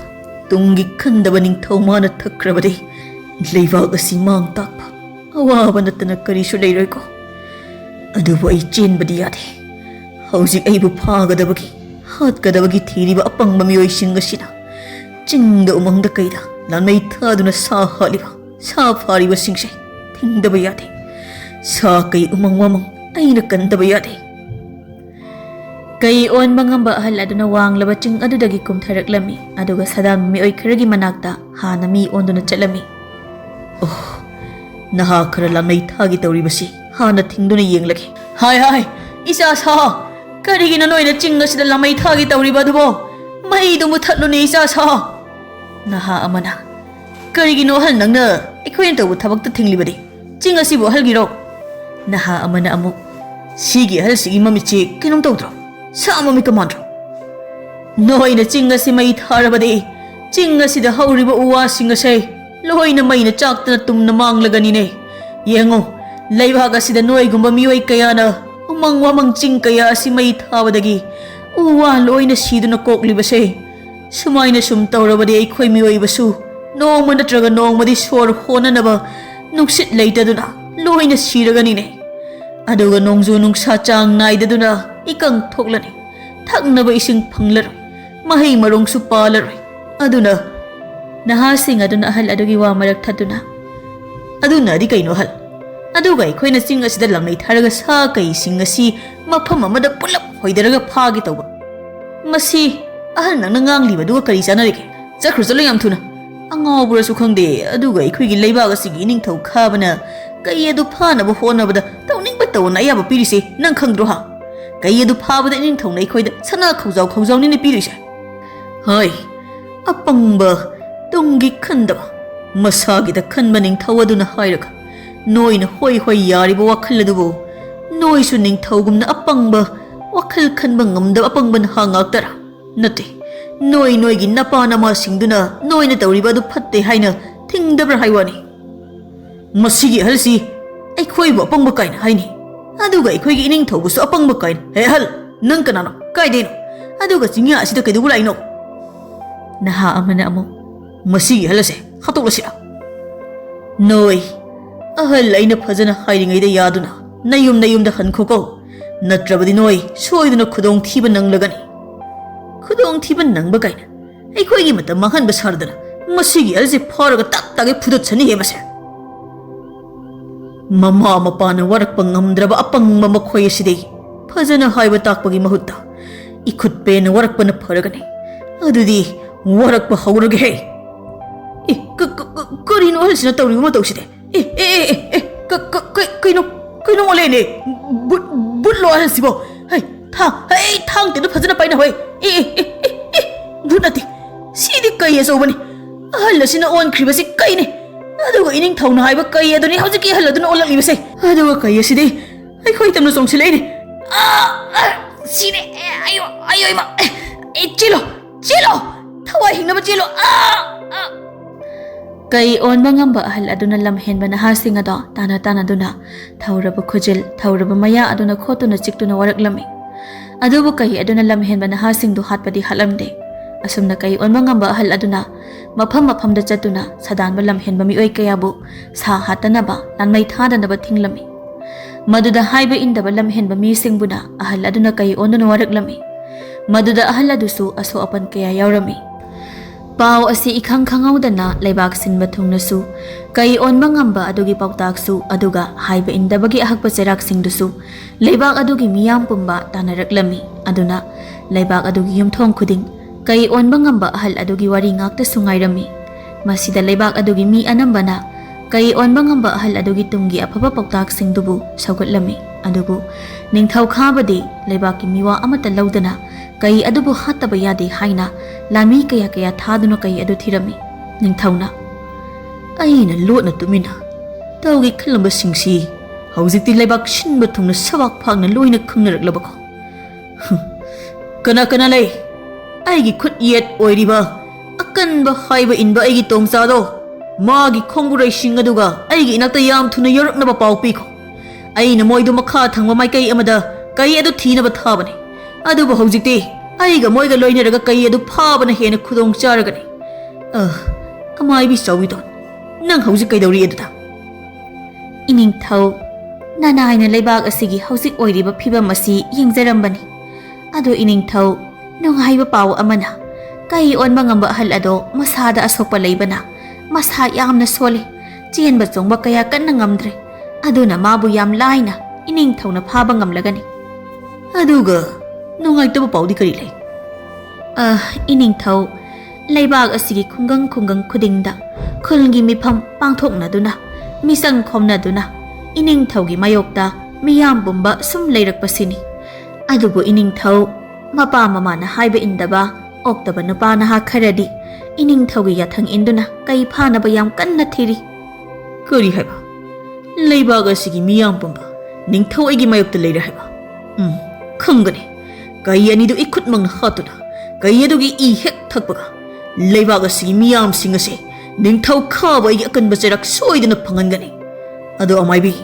ꯇꯨꯡꯒꯤ ꯈꯟꯗꯕ ꯅꯤꯡꯊꯧ ꯃꯥꯅ ꯊꯛꯈ꯭ꯔꯕꯗꯤ ꯂꯩꯕꯥꯛ ꯑꯁꯤ ꯃꯥꯡ ꯇꯥꯛꯄ ꯑꯋꯥꯕ ꯅꯠꯇꯅ ꯀꯔꯤꯁꯨ ꯂꯩꯔꯣꯏꯀꯣ ꯑꯗꯨꯕꯨ ꯑꯩ ꯆꯦꯟꯕꯗꯤ ꯌꯥꯗꯦ ꯍꯧꯖꯤꯛ ꯑꯩꯕꯨ ꯐꯥꯒꯗꯕꯒꯤ ꯍꯥꯠꯀꯗꯕꯒꯤ ꯊꯤꯔꯤꯕ ꯑꯄꯪꯕ ꯃꯤꯑꯣꯏꯁꯤꯡ ꯑꯁꯤꯅ ꯆꯤꯡꯗ ꯎꯃꯪꯗ ꯀꯩꯗ ꯂꯥꯟꯃꯩ ꯊꯥꯗꯨꯅ ꯁꯥ ꯍꯥꯠꯂꯤꯕ ꯁꯥ ꯐꯥꯔꯤꯕꯁꯤꯡꯁꯦ ꯊꯤꯡꯗꯕ ꯌꯥꯗꯦ ꯁꯥ ꯀꯩ ꯎꯃꯪ ꯋꯥꯃꯪ ꯑꯩꯅ ꯀꯟꯗꯕ ꯌꯥꯗꯦ ꯀꯩ ꯑꯣꯟꯕ ꯉꯝꯕ ꯑꯍꯜ ꯑꯗꯨꯅ ꯋꯥꯡꯂꯕ ꯆꯤꯡ ꯑꯗꯨꯗꯒꯤ ꯀꯨꯝꯊꯔꯛꯂꯝꯃꯤ ꯑꯗꯨꯒ ꯁꯥꯗꯥꯟꯕ ꯃꯤꯑꯣꯏ ꯈꯔꯒꯤ ꯃꯅꯥꯛꯇ ꯍꯥꯟꯅ ꯃꯤ ꯑꯣꯟꯗꯨꯅ ꯆꯠꯂꯝꯃꯤ ꯅꯍꯥ ꯈꯔ ꯂꯥꯟꯃꯩ ꯊꯥꯒꯤ ꯇꯧꯔꯤꯕꯁꯤ ꯍꯥꯟꯅ ꯊꯤꯡꯗꯨꯅ ꯌꯦꯡꯂꯒꯦ ꯍꯥꯏ ꯏꯆꯥ ꯁꯥ ꯀꯔꯤꯒꯤꯅꯣ ꯅꯣꯏꯅ ꯆꯤꯡ ꯑꯁꯤꯗ ꯂꯥꯟꯃꯩ ꯊꯥꯒꯤ ꯇꯧꯔꯤꯕ ꯑꯗꯨꯕꯣ ꯃꯩꯗꯨ ꯃꯨꯊꯠꯂꯨꯅꯦ ꯏꯆꯥ ꯁꯥ ꯅꯍꯥ ꯑꯃꯅ ꯀꯔꯤꯒꯤꯅꯣ ꯑꯍꯜ ꯅꯪꯅ ꯑꯩꯈꯣꯏꯅ ꯇꯧꯕ ꯊꯕꯛꯇ ꯊꯤꯡꯂꯤꯕꯗꯤ ꯆꯤꯡ ꯑꯁꯤꯕꯨ ꯑꯍꯜꯒꯤꯔꯣ ꯅꯍꯥ ꯑꯃꯅ ꯑꯃꯨꯛ ꯁꯤꯒꯤ ꯑꯍꯜꯁꯤꯒꯤ ꯃꯃꯤꯠꯁꯤ ꯀꯩꯅꯣꯝ ꯇꯧꯗ꯭ꯔꯣ ꯁꯥ ꯃꯃꯤꯠꯀ ꯃꯥꯟꯗ꯭ꯔꯣ ꯅꯣꯏꯅ ꯆꯤꯡ ꯑꯁꯤ ꯃꯩ ꯊꯥꯔꯕꯗꯤ ꯆꯤꯡ ꯑꯁꯤꯗ ꯍꯧꯔꯤꯕ ꯎ ꯋꯥꯁꯤꯡ ꯑꯁꯦ ꯂꯣꯏꯅ ꯃꯩꯅ ꯆꯥꯛꯇꯅ ꯇꯨꯝꯅ ꯃꯥꯡꯂꯒꯅꯤꯅꯦ ꯌꯦꯡꯉꯣ ꯂꯩꯕꯥꯛ ꯑꯁꯤꯗ ꯅꯣꯏꯒꯨꯝꯕ ꯃꯤꯑꯣꯏ ꯀꯌꯥꯅ ꯎꯃꯪ ꯋꯥꯃꯪ ꯆꯤꯡ ꯀꯌꯥ ꯑꯁꯤ ꯃꯩ ꯊꯥꯕꯗꯒꯤ ꯎ ꯋꯥ ꯂꯣꯏꯅ ꯁꯤꯗꯨꯅ ꯀꯣꯛꯂꯤꯕꯁꯦ ꯁꯨꯃꯥꯏꯅ ꯁꯨꯝ ꯇꯧꯔꯕꯗꯤ ꯑꯩꯈꯣꯏ ꯃꯤꯑꯣꯏꯕꯁꯨ ꯅꯣꯡꯃ ꯅꯠꯇ꯭ꯔꯒ ꯅꯣꯡꯃꯗꯤ ꯁꯣꯔ ꯍꯣꯟꯅꯅꯕ ꯅꯨꯡꯁꯤꯠ ꯂꯩꯇꯗꯨꯅ ꯂꯣꯏꯅ ꯁꯤꯔꯒꯅꯤꯅꯦ ꯑꯗꯨꯒ ꯅꯣꯡꯖꯨ ꯅꯨꯡꯁꯥ ꯆꯥꯡ ナꯏꯗꯗꯨꯅ ꯏꯀꯪ ꯊꯣꯛꯂꯅꯤ ꯊꯛꯅꯕ ꯏꯁꯤꯡ ꯐꯪꯂꯔꯣꯏ ꯃꯍꯩ ꯃꯔꯣꯡꯁꯨ ꯄꯥꯜꯂꯔꯣꯏ ꯑꯗꯨꯅ ꯅꯍꯥꯁꯤꯡ ꯑꯗꯨꯅ ꯑꯍꯜ ꯑꯗꯨꯒꯤ ꯋꯥ ꯃꯔꯛ ꯊꯠꯇꯨꯅ ꯑꯗꯨꯅꯗꯤ ꯀꯩꯅꯣ ꯑꯍꯜ ꯑꯗꯨꯒ ꯑꯩꯈꯣꯏꯅ ꯆꯤꯡ ꯑꯁꯤꯗ ꯂꯥꯟꯃꯩ ꯊꯥꯔꯒ ꯁꯥ ꯀꯩꯁꯤꯡ ꯑꯁꯤ ꯃꯐꯝ ꯑꯃꯗ ꯄꯨꯂꯞ ꯍꯣꯏꯗꯔꯒ ꯐꯥꯒꯦ ꯇꯧꯕ ꯃꯁꯤ ꯑꯍꯜ ꯅꯪꯅ ꯉꯥꯡꯂꯤꯕꯗꯨꯒ ꯀꯔꯤ ꯆꯥꯟꯅꯔꯤꯒꯦ ꯆꯠꯈ꯭ꯔꯣ ꯌꯥꯝ ꯊꯨꯅ ꯑꯉꯥꯎꯕꯔꯁꯨ ꯈꯪꯗꯦ ꯑꯗꯨꯒ ꯑꯩꯈꯣꯏꯒꯤ ꯂꯩꯕꯥꯛ ꯑꯁꯤꯒꯤ ꯅꯤꯡꯊꯧ ꯈꯥꯕꯅ ꯀꯩ ꯑꯗꯨ ꯐꯥꯅꯕ ꯍꯣꯠꯅꯕꯗ ꯇꯧꯅꯤꯡꯕ ꯇꯧꯅ ꯑꯌꯥꯕ ꯄꯤꯔꯤꯁꯦ ꯅꯪ ꯈꯪꯗ꯭ꯔꯣ ꯀꯩ ꯑꯗꯨ ꯐꯥꯕꯗ ꯅꯤꯡꯊꯧꯅ ꯑꯩꯈꯣꯏꯗ ꯁꯅꯥ ꯈꯧꯖꯥꯎꯅꯤꯅ ꯄꯤꯔꯤꯁꯦ Hai, apangba tunggi khandaba masagida khanba ningthau aduna hairaga noina hoi hoi yariba wakhal adubu noi su ningthaugumna apangba wakhal khanba ngamdaba apangban hangaktara nate noi gi napa nama singduna noina tawriba adu phatte haina thingdabra haiwani masigi halsi aikhoi ba apangba kaina haini aduga aikhoi gi ining thaubusu apangba kain he hal nang kanano kaideno aduga chingya asida kaidu laino naha amana amo masigi halase hatolasi noi ahal aina phajana hairingaida yaduna nayum da hankhoko natrabadi noi soiduna khudong thiba nanglagani khudong thiba nangba kaina aikhoi gi mata mahan ba sardana masigi halse pharaga tak phudachani he mase mama mapana warakpa ngamdraba apangma makhoi asidei phajana haiba takpagi mahutta ikhut pen warakpana pharagani adudi warakpa haurage he Karino halsina tawri mo tawside kaino olene bullo halsibo hai thang te phajana paina hoi bunati sidi kai asobani halsina on kribasi kaine aduga ining thawna haiba kai aduni hojiki haladuna olak libase aduga kai aside ai khoi tamna songsilene sine ayo ima chilo thawai hingna ba chilo Kai on bangamba ahal aduna lamhen bana hasing ado tana duna thauraba khujil thauraba maya aduna khotuna chiktuna warak lami adubu kai aduna lamhen bana hasing du hatpadi halamde asumna kai on bangamba ahal aduna mafam da chatuna sadan ba lamhen ba mi oi kayabu sa hatana ba lanmai thadana ba thinglami maduda haiba indaba lamhen ba mi singbuna ahal aduna kai onuna warak lami maduda ahal adusu aso apan kaya yaurami Pau asi ikhang khangaudana leibak sinba thungnasu kai onba ngamba adugi pautaksu aduga haiba indabagi ahakpa cherak singdusu leibak adugi miyam pumba tanaraklami aduna leibak adugi yumthong khuding kai onba ngamba ahal adugi wari ngakta sungairami masida leibak adugi mi anambana kai onba ngamba ahal adugi tunggi afaba pautak singdubu saugatlami adubu ningthau khabadi leibak ki miwa amata laudana kai adubu hataba yade haina lami kaya thaduna kai adu thirami ningthauna aina lotna tumina tawgi khalamba singsi haujikti leibak shinba thungna sawak phangna loina khungnarak kana lei aigi khut yet oiriba akanba haiba inba aigi tongchado magi khongburai singaduga aigi inakta yam thuna yoraknaba pau piko aina moidu makha thangwa mai kai amada kai adu thina ba thabani adubu haujikti aiga moiga loineraga kai adu phabana hena khudong charagani amai bi sawidon nang haujik kai dauri aduda ining thau nana haina leibak asigi haujik oiriba phibam asi yengjarambani ado ining thau nonghaiba paw amana kai onba ngamba hal ado masada asokpa leibana masa yamna sole chenba chongba kaya kanna ngamdre aduna mabu yam laina ining thauna phaba ngamlagani aduga nongai taba pawdi kari lei ining thau leibak asigi khungang khudingda khulgi mifam pangthokna duna misang khomna duna ining thaugi mayokta miyam bumba sum leirakpasini adubu ining thau mapa mama na haiba indaba oktaba nupa na ha kharadi ining thaugi yathang induna kai phana ba yam kanna thiri kari haiba leibak asigi miyam bumba ning thau igi mayokta leira haiba khangani kai ani du ikut mang hatuna kai adugi I hek thakpaga leibak asigi miyam singase ning thau khaba igi akan bacherak soiduna phangangani ado amaibi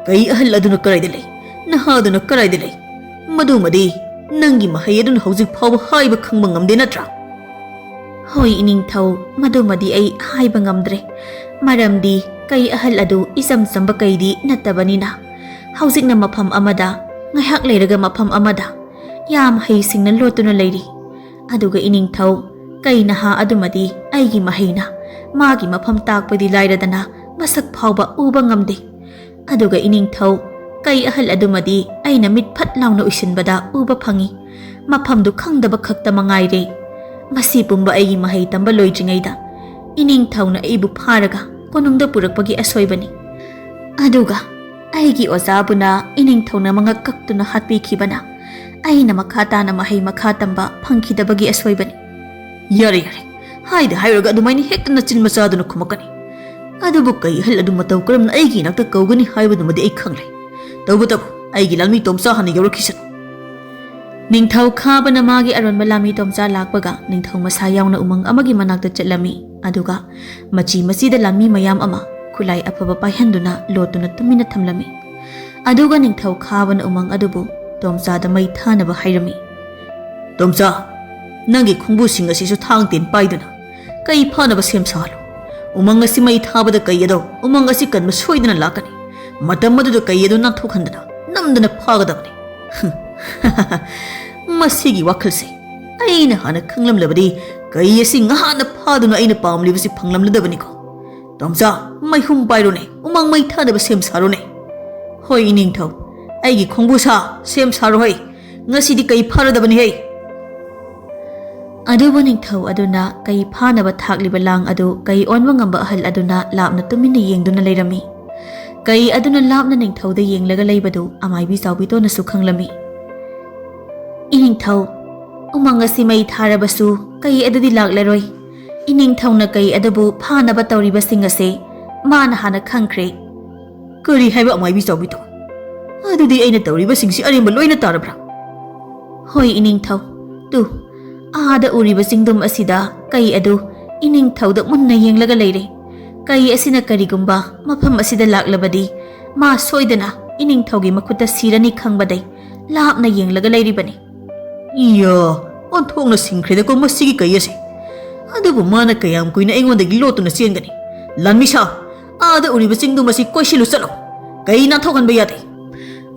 kai ahal aduna karai delai nahaduna karai delai madumadi nangi mahai aduna haujik phawba haiba khangba ngamde natra hoi ining thau madumadi ai haiba ngamdre maramdi kai ahal adu isam samba kaidi natabanina haujikna mafam amada ngahak leiraga mafam amada yam hai singna lotuna leiri aduga ining thau kai naha adumadi aigi mahaina magi mafam takpadi lairadana masak phawba uba ngamde aduga ining thau kai ahal adumadi aina mit phat launa uisinbada uba phangi mafamdu khangdaba khakta mangaire masi pumba aigi mahai tamba loidringaida ining thauna aibu pharaga konungda purakpagi asoibani aduga aigi ozabuna ining thauna manga kaktuna hatpi khibana aina makha tana mahai makha tamba phangkhidabagi asoibani Yare yare. Haida hairaga adumaini hekta nachin machaduna khumakani. Adubu kai hal adu matau karamna aigi nakta kaugani haibadumadi ai khangle. Tawbatabu aigi lalmi tomsa hani yaurkisan. Ningthau khabana magi aronba lami tomsa lakpaga ningthau masa yauna umang amagi manakta chatlami aduga machi masida lami mayam ama khulai afaba paihanduna lotuna tumina thamlami aduga ningthau khabana umang adubu tomsa da mai thanaba hairami tomsa nangi khungbu singa sisu thang tin paiduna kai phanaba sem salu umang asi mai thabada kai ado umang asi kanma soidana lakani matam madu kai ado na thokhandana namdana phagadabani masigi wakalse aina hana khanglam labadi kai asi ngahana phaduna aina pamli basi phanglam ladabani ko tomsa mai hum pairone umang mai thada ba sem sarone hoi ining thau aigi khongbu sa sem saro hoi ngasi di kai pharadabani hei aduba ning thau aduna kai phana ba thakli ba lang adu kai onwa ngamba hal aduna lapna tumina yengduna leirami kai aduna lapna ning thau da yenglaga leibadu amai bi sawbi to na su khanglami ining thau umang asi mai tharabasu kai adadi laklaroi ining thau na kai adabu phana ba tawriba singase mana hana khangkhre kuri haiba amai bi sawbi to adudi aina tawriba singsi aremba loina tarabra hoi ining thau tu ada uriba singdum asida kai adu ining thau da munna yenglaga leire kai asina karigumba mafam asida laklabadi ma soidana ining thau gi makhuta sirani khangbadai lapna yenglaga leiribani iya on thongna singkhre ko masigi kai ase adubu mana kayam kuina engonda gi lotuna chengani lanmisa ada uriba singdum asi koisilu chalo kai na thogan ba yate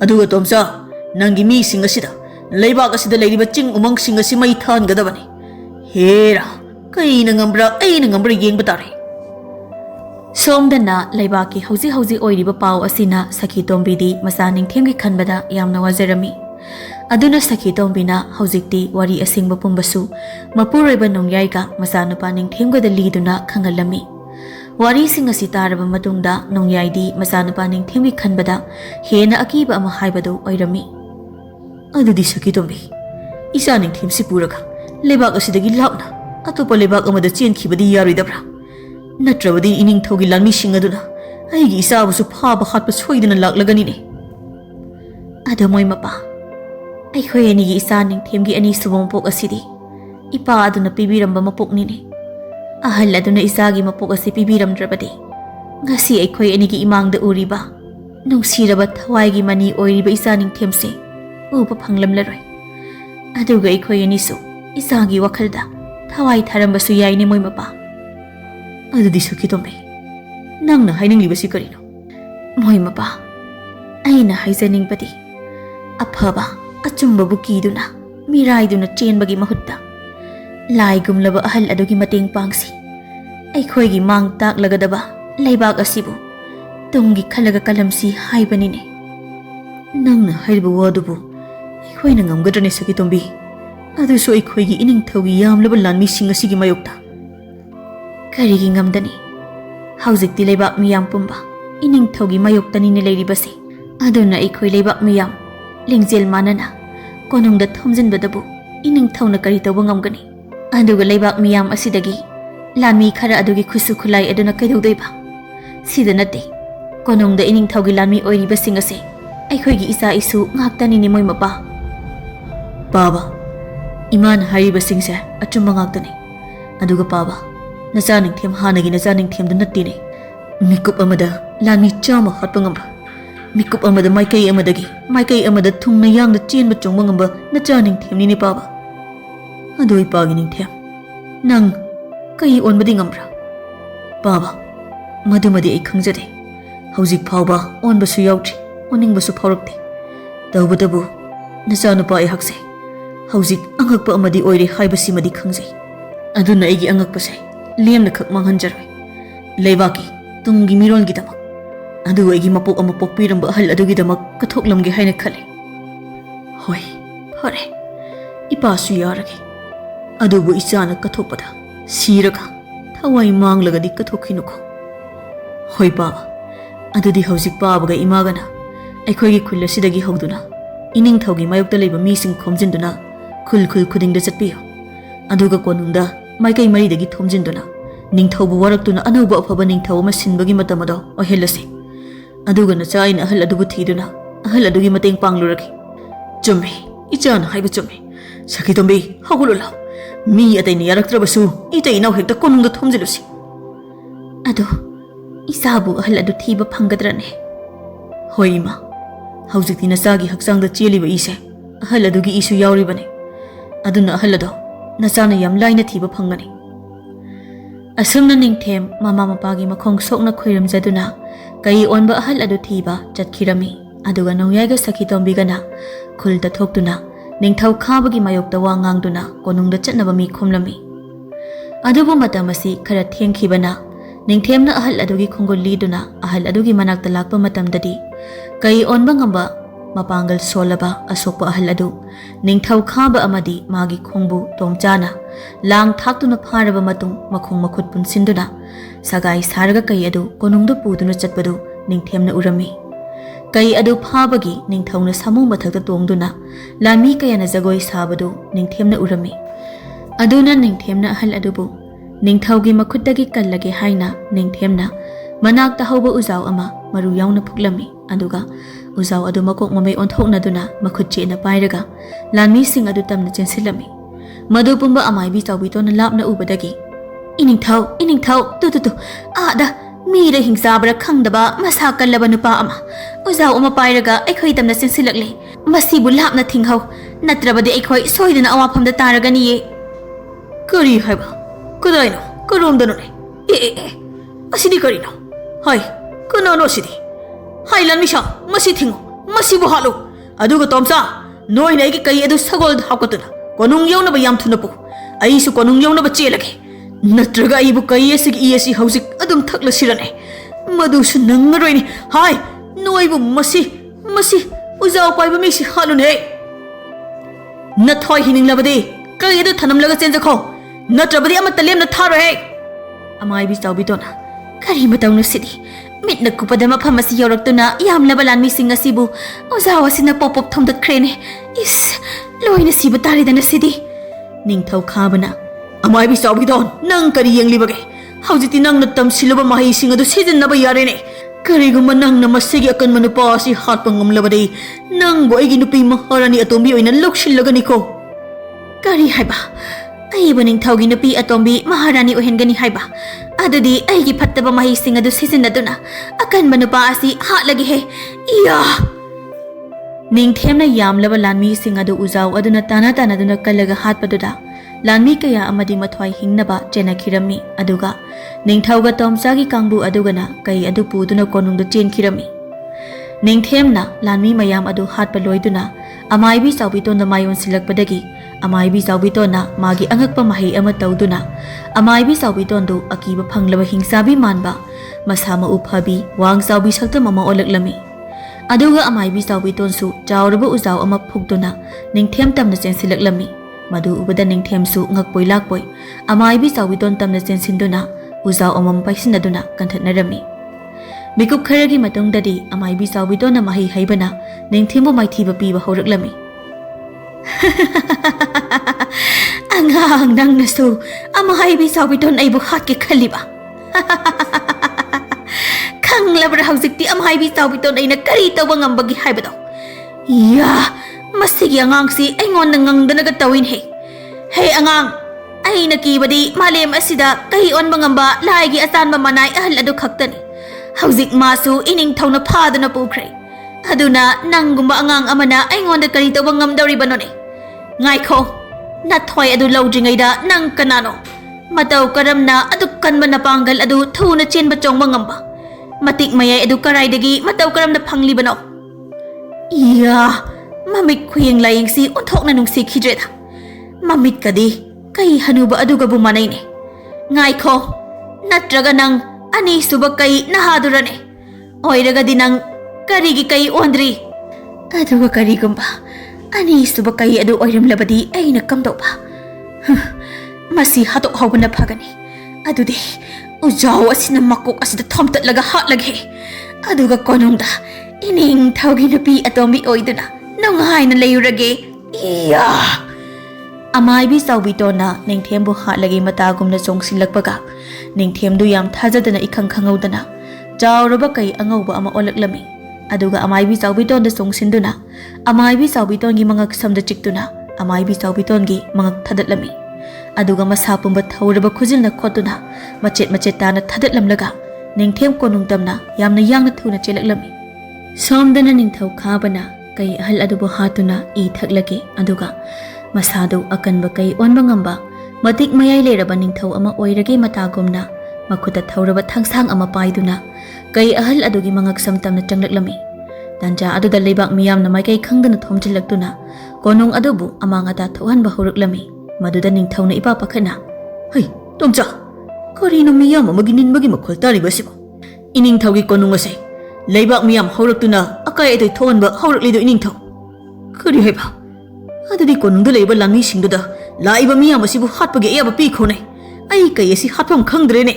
aduga tomsa nangi mi singasida leibak asida leiriba ching umang singasi mai than gadabani hera kai na ngambra ai na ngambra yengba tare somdana leibaki hauji hauji oiriba paw asina sakhi tombidi masa ningthem gi khanbada yamna wajarami aduna sakhi tombina haujikti wari asingba pumbasu mapuroiba nongyaiga masa nupa ningthem ga da liduna khangalami wari singasi taraba matungda nongyaidi masa nupa ningthem gi khanbada hena akiba ama haibadu oirami adudi sakhi tombi isa ningthem si puraga lebak asidagi lapna atopa lebak amada chenkhibadi yaroidabra natrabadi ining thogi lalmi singaduna aigi isa busu phaba khatpa soidina laklagani ne adamoi mapa aikhoi ani gi isa ningthem gi ani subong pok asidi ipa aduna pibiramba mapok ni ne ahal aduna isa gi mapok asi pibiram drabadi ngasi aikhoi ani gi imangda uriba nungsiraba thawai gi mani oiriba isa ningthem se upa phanglam laroi aduga aikhoi ani su isa gi wakhalda thawai tharamba su yai ni moi mapa adudi sakhi tombe nangna haining libasi karino moi mapa aina haizaning pati aphaba achumba bukiduna miraiduna chenbagi mahutta lai gumlaba ahal adugi mateng pangsi aikhoi gi mang tak lagadaba leibak asibu tumgi khalaga kalamsi haibanine nangna haibu wadubu aikhoi na ngamgadrane sakhi tombi adu so aikhoi gi ining thogi yamlaba lanmi singasi gi mayokta karigi ngamdani haujikti leibak miyam pumba ining thogi mayoktani ne leiribase aduna aikhoi leibak miyam lingjel manana konungda thomjinbadabu ining thawna kari tawba ngamgani aduga leibak miyam asidagi lanmi khara adugi khusu khulai aduna kaidodaiba sida nate konungda ining thawgi lanmi oiriba singase aikhoi gi isa isu ngaktani ni moi mapa baba iman hariba singse achumba ngaktani aduga baba nacha ningthem hanagi nacha ningthem da nattine mikup amada lanmi chama hatpa ngamba mikup amada maikai amadagi maikai amada thungna yangda chenba chongba ngamba nacha ningthem ni paba adoi pagi ningthem nang kai onbadi ngambra baba madumadi ai khangjade haujik phawba onbasu yautri oningbasu phawrakte tawbadabu nacha nupa ai hakse haujik angakpa amadi oire haibasi madi khangjai aduna aigi angakpase lemna khak manghanjaroi leibaki tungi mirol gidamak adu aigi mapok ama pokpiramba hal adugi damak kathoklamge haina khale hoi hore ipasu yarage adubu isana kathokpada siraga thawai manglagadi kathokhinuko hoi baba adudi haujik babaga imagana aikhoi gi khullasidagi hogduna ining thawgi mayokta leiba mising khomjinduna khul khul khudingda chatpiyo aduga konungda maikay maridagi thomjinduna ningthaubu waraktuna anauba afaba ningthau ama sinbagi matam ado ohelase aduga na chaina ahal adubu thiduna ahal adugi mateng pangluraki chummi ichana haiba chummi Sakitombi hawulula mi atay ni yaraktrabasu itay inaw hekta konungda thomjilusi ado isabu ahal adu thiba phangadrane hoi ma haujikti nasagi haksangda cheliba ise ahal adugi isu yauribane aduna ahal ado nasana yam laina thiba phangani asumna ningthem mama mapagi makhong sokna khoiramjaduna kai onba ahal adu thiba chatkirami aduga noyaiga Sakitombi gana khulta thoktuna ningthau khabagi mayokta wa ngangduna konungda chatnaba mi khomlami adubu matamasi khara thengkhibana ningthemna ahal adugi khongol liduna ahal adugi manakta lakpa matamdadi kai onba ngamba mapangal solaba asokpa ahal adu ningthau khaba amadi magi khongbu tongchana lang thaktuna pharaba matung makhong makhut punsinduna sagai sarga kai adu konungda puduna chatpadu ningthemna urami kai adu phabagi ningthauna samu mathakta tongduna lami kayana jagoi sabadu ningthemna urami aduna ningthemna ahal adubu ningthaugi makhuttagi kallage haina ningthemna manakta hauba uzaw ama maru yauna phuklami aduga uzaw adu makok mamai onthoknaduna makhutche na pairaga lami sing adu tamna chensilami madu pumba amai bi chawbi to na lapna ubadagi iningthau tu ada Mira hingsabra khangdaba masa kallaba nupa ama uzaw uma pairaga aikhoi tamna sinsilakle masibu lapna thinghau natrabadi aikhoi soidana awafamda taragani ye kari haiba kudaino karomdano ne asidi karino hai kunano sidi hai lan misha masi thingo masibu halu aduga tomsa noi nei ki kai adu sagol hakotuna konung yaunaba yam thunapu aisu konung yaunaba chelage Natraga ibu kaya sig iyasi hausik adum thakla sirane madu su nangaroini hai noibu masi uzaw paiba mi si halun he nathoi hining labade kaya adu thanam laga chenja kho natrabadi ama talem na tharo he amai bi chawbi tona kari matang no sidi mitna kupada mafam asi yoraktuna yam labalan mi singa sibu uzaw asina popop thomdat khrene is loina siba tari dana sidi ningthau khabana amai bi chawbi don nang kari yenglibage haujiti nang na tamsilaba mahi singa du sijinaba yarene kariguma nang na masigi akan manupa si hatpangam labade nang bo igi nupi maharani atombi oina lokshillaga niko kari haiba ai baning thaugi nupi atombi maharani ohengani haiba adadi aigi phattaba mahi singa du sijinaduna akan manupa asi hatlagi he iya ningthemna yamlaba lanmi singa du uzaw aduna tana duna kallaga hatpaduda Lanmi kaya amadi mathwai hingnaba chenakhirami aduga ningthauga tomsagi kangbu adugana kai adu puduna konungda chenkhirami ningthemna lanmi mayam adu hatpa loiduna amaibi chawbitonda mayon silakpadagi amaibi chawbitona magi angakpa mahi ama tawduna amaibi chawbitondu akiba phanglaba hingsabi manba masama uphabi wang chawbi sakta mama olaklami aduga amaibi chawbitonsu chawraba uzaw ama phukduna ningthem tamna chensilaklami Madu ubada ningthemsu ngakpoi lakpoi amaibi chawbiton tamna chensinduna uzaw amam paisinaduna kanthatnarami mikup kharagi matungdadi amaibi chawbitona mahi haibana ningthembu maithiba piba horaklami angang nangnasu amaibi chawbiton aibu hatke khaliba khanglabra haujikti amaibi chawbiton aina kari tawba ngambagi haibado ya masigi angang si aingon nangangdana ga tawin he hey angang aina kibadi malem asida kai on mangamba laigi asanba manai ahal adu khaktani haujik masu ining thawna phaduna pukrai aduna nangumba angang amana aingon da kari tawba ngamdawri banone ngaikho na thoi adu lawdringai da nang kanano mataw karamna adu kanba na panggal adu thuna chenba chongba ngamba matik mayai adu karaidagi mataw karamna phanglibano iya Mamit kuyeng laying si unthok na nung si khidreda mamit kadi kai hanuba aduga bumanay ne ngai ko natraga nang ani suba kai nahadurane oiraga dinang karigi kai ondri aduga karigumba ani suba kai adu oiram labadi aina kamdoba masi hatok hawbana phagani adudi ujaw asina makok asida thomtat laga hatlaghe aduga konungda ining thawgi nupi atomi oiduna nang hai na layurage iya Amaibi Saubitona, Ningtembu Hatlagi Matagumna Songsilakbaga, Ningtemdu Yam Tazadana Ikang Kangaudana, Jaurabakai Angova Ama Olaklami, Aduga Amaibi Saubiton the Songsinduna, Amaibi Saubitongi Mangak Sam the Chiktuna, Amaibi Saubitongi Mangak Tadatlami, Aduga Masapum but Tauraba Kuzilna Kotuna, Machetana Tadatlamlaga, Ningtem Konungtamna, Yamna Yang Tuna Chelaklami. Somdana Ningtau Kabana, Kai Hal Adubo Hatuna, E Taglaki, Aduga, Masado Akanba Kai Onbangamba, Matik Mayay Leraba Ningtau Ama Oirage Matagumna, Makuta Tauraba Tangsang Ama Paiduna, Kai Ahal Adugi Mangak Samtam na Changlaklami. Danja Adu the Lebak Miyam na Maikay Kangdana Tomchilaktuna, Konong Adubu amang ata Tuhan Bahuruklami, Maduda Ningtau na Ipapakana. Hey, Tomcha! Karino Miyam Maginin Magimakultari Basibo. Ining Taugi Konungase. Lebak Miyam Hauruktuna, Akay ito'y Tuhan ba Hauruklido ining tau. Kari heba. Adadi Konung da Leba Lami Singduda, Laiba Miyam Asibu Hatpagi Eba Pikone, Ay kaya si Hatpam Kangdrene.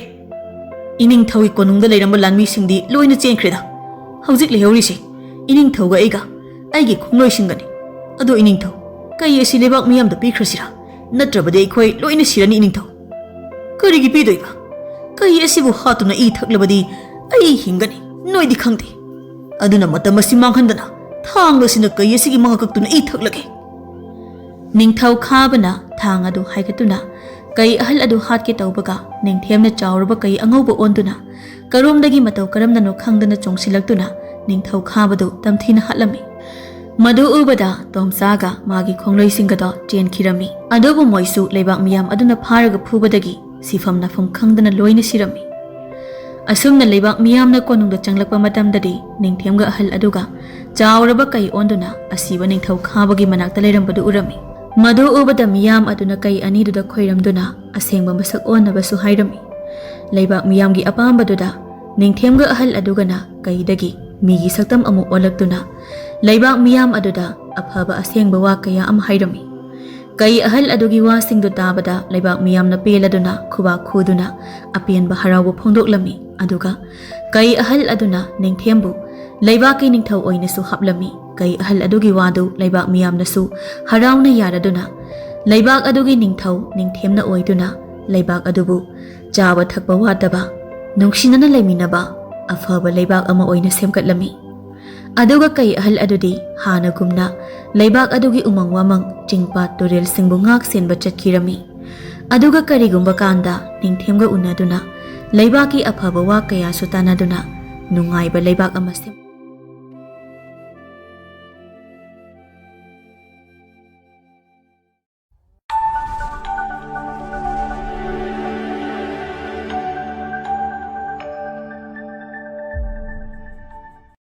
Ining Taui Konung da Leba Lami Singdi, Loina Chenkreda. Hauzik Leorisi, Ining Tauga Ega, Aigi Kungloi Singani. Ado ining tau, kaya si Lebak Miyam da Pikrasira, Natrabade Koi, Loina Sirani ining tau. Kari Gipidoiba, Kaya Asibu Hatuna Itaklabadi, Ay Hingani. Noi di khangde aduna matamasi manghandana thanglo sina kayesigi mga kaktuna ithaklage ningthau khabana thang adu haikatuna kai ahal adu hatke tawbaga ningthemna chawrba kai angauba onduna karomdagi matau karamna no khangdana chongsilaktuna ningthau khabadu tamthina hatlami madu ubada tomsaga magi khongloi singada chen khirami adobu moisu lebak miyam aduna pharaga phubadagi sifam nafam khangdana loina sirami Asumna Lebak Miyamna Konungda Changlakpa Matamdadi, Ningtemga Ahal Aduga, Jauraba Kai Onduna, Asiba Ningtau Kabagi Manakta Lerambadu Urami. Madu Ubada Miyam Aduna Kai Aniduda Koiramduna, Asengba Masak Onabasu Hairami. Lebak Miyamgi Apambaduda, Ningtemga Ahal Adugana, Kai Dagi, Migi Saktam Amu Olaktuna, Lebak Miyam Aduda, Apaba Asengba Wakaya Am Hairami. Kai Ahal Adugi Wasingdu Tabada, Lebak Miyam na Peladuna, Kuba Kuduna, Apian Baharawa Pondok Lami. Aduga, Kai Ahal Aduna, Ningtembu, Lebaki Ningtau Oinasu Haplami, Kai Ahal Adugi Wadu, Lebak Miyam Nasu, Harauna Yaraduna, Lebak Adugi Ningtau, Ningtemna Oiduna, Lebak Adubu, Java Takba Wadaba, Nungshina Leminaba, Afaba Lebak Ama Oina Semkatlami. Aduga Kai Ahal Adudi, Hana Gumna, Lebak Adugi Umang Wamang, Jingpat Duril Singbungak Sin Bachat Kirami. Aduga Karigumba Kanda, Ningtemga Unaduna, Lebaki Apaba Wakaya Sutanaduna, Nungay ba Lebak Amasim.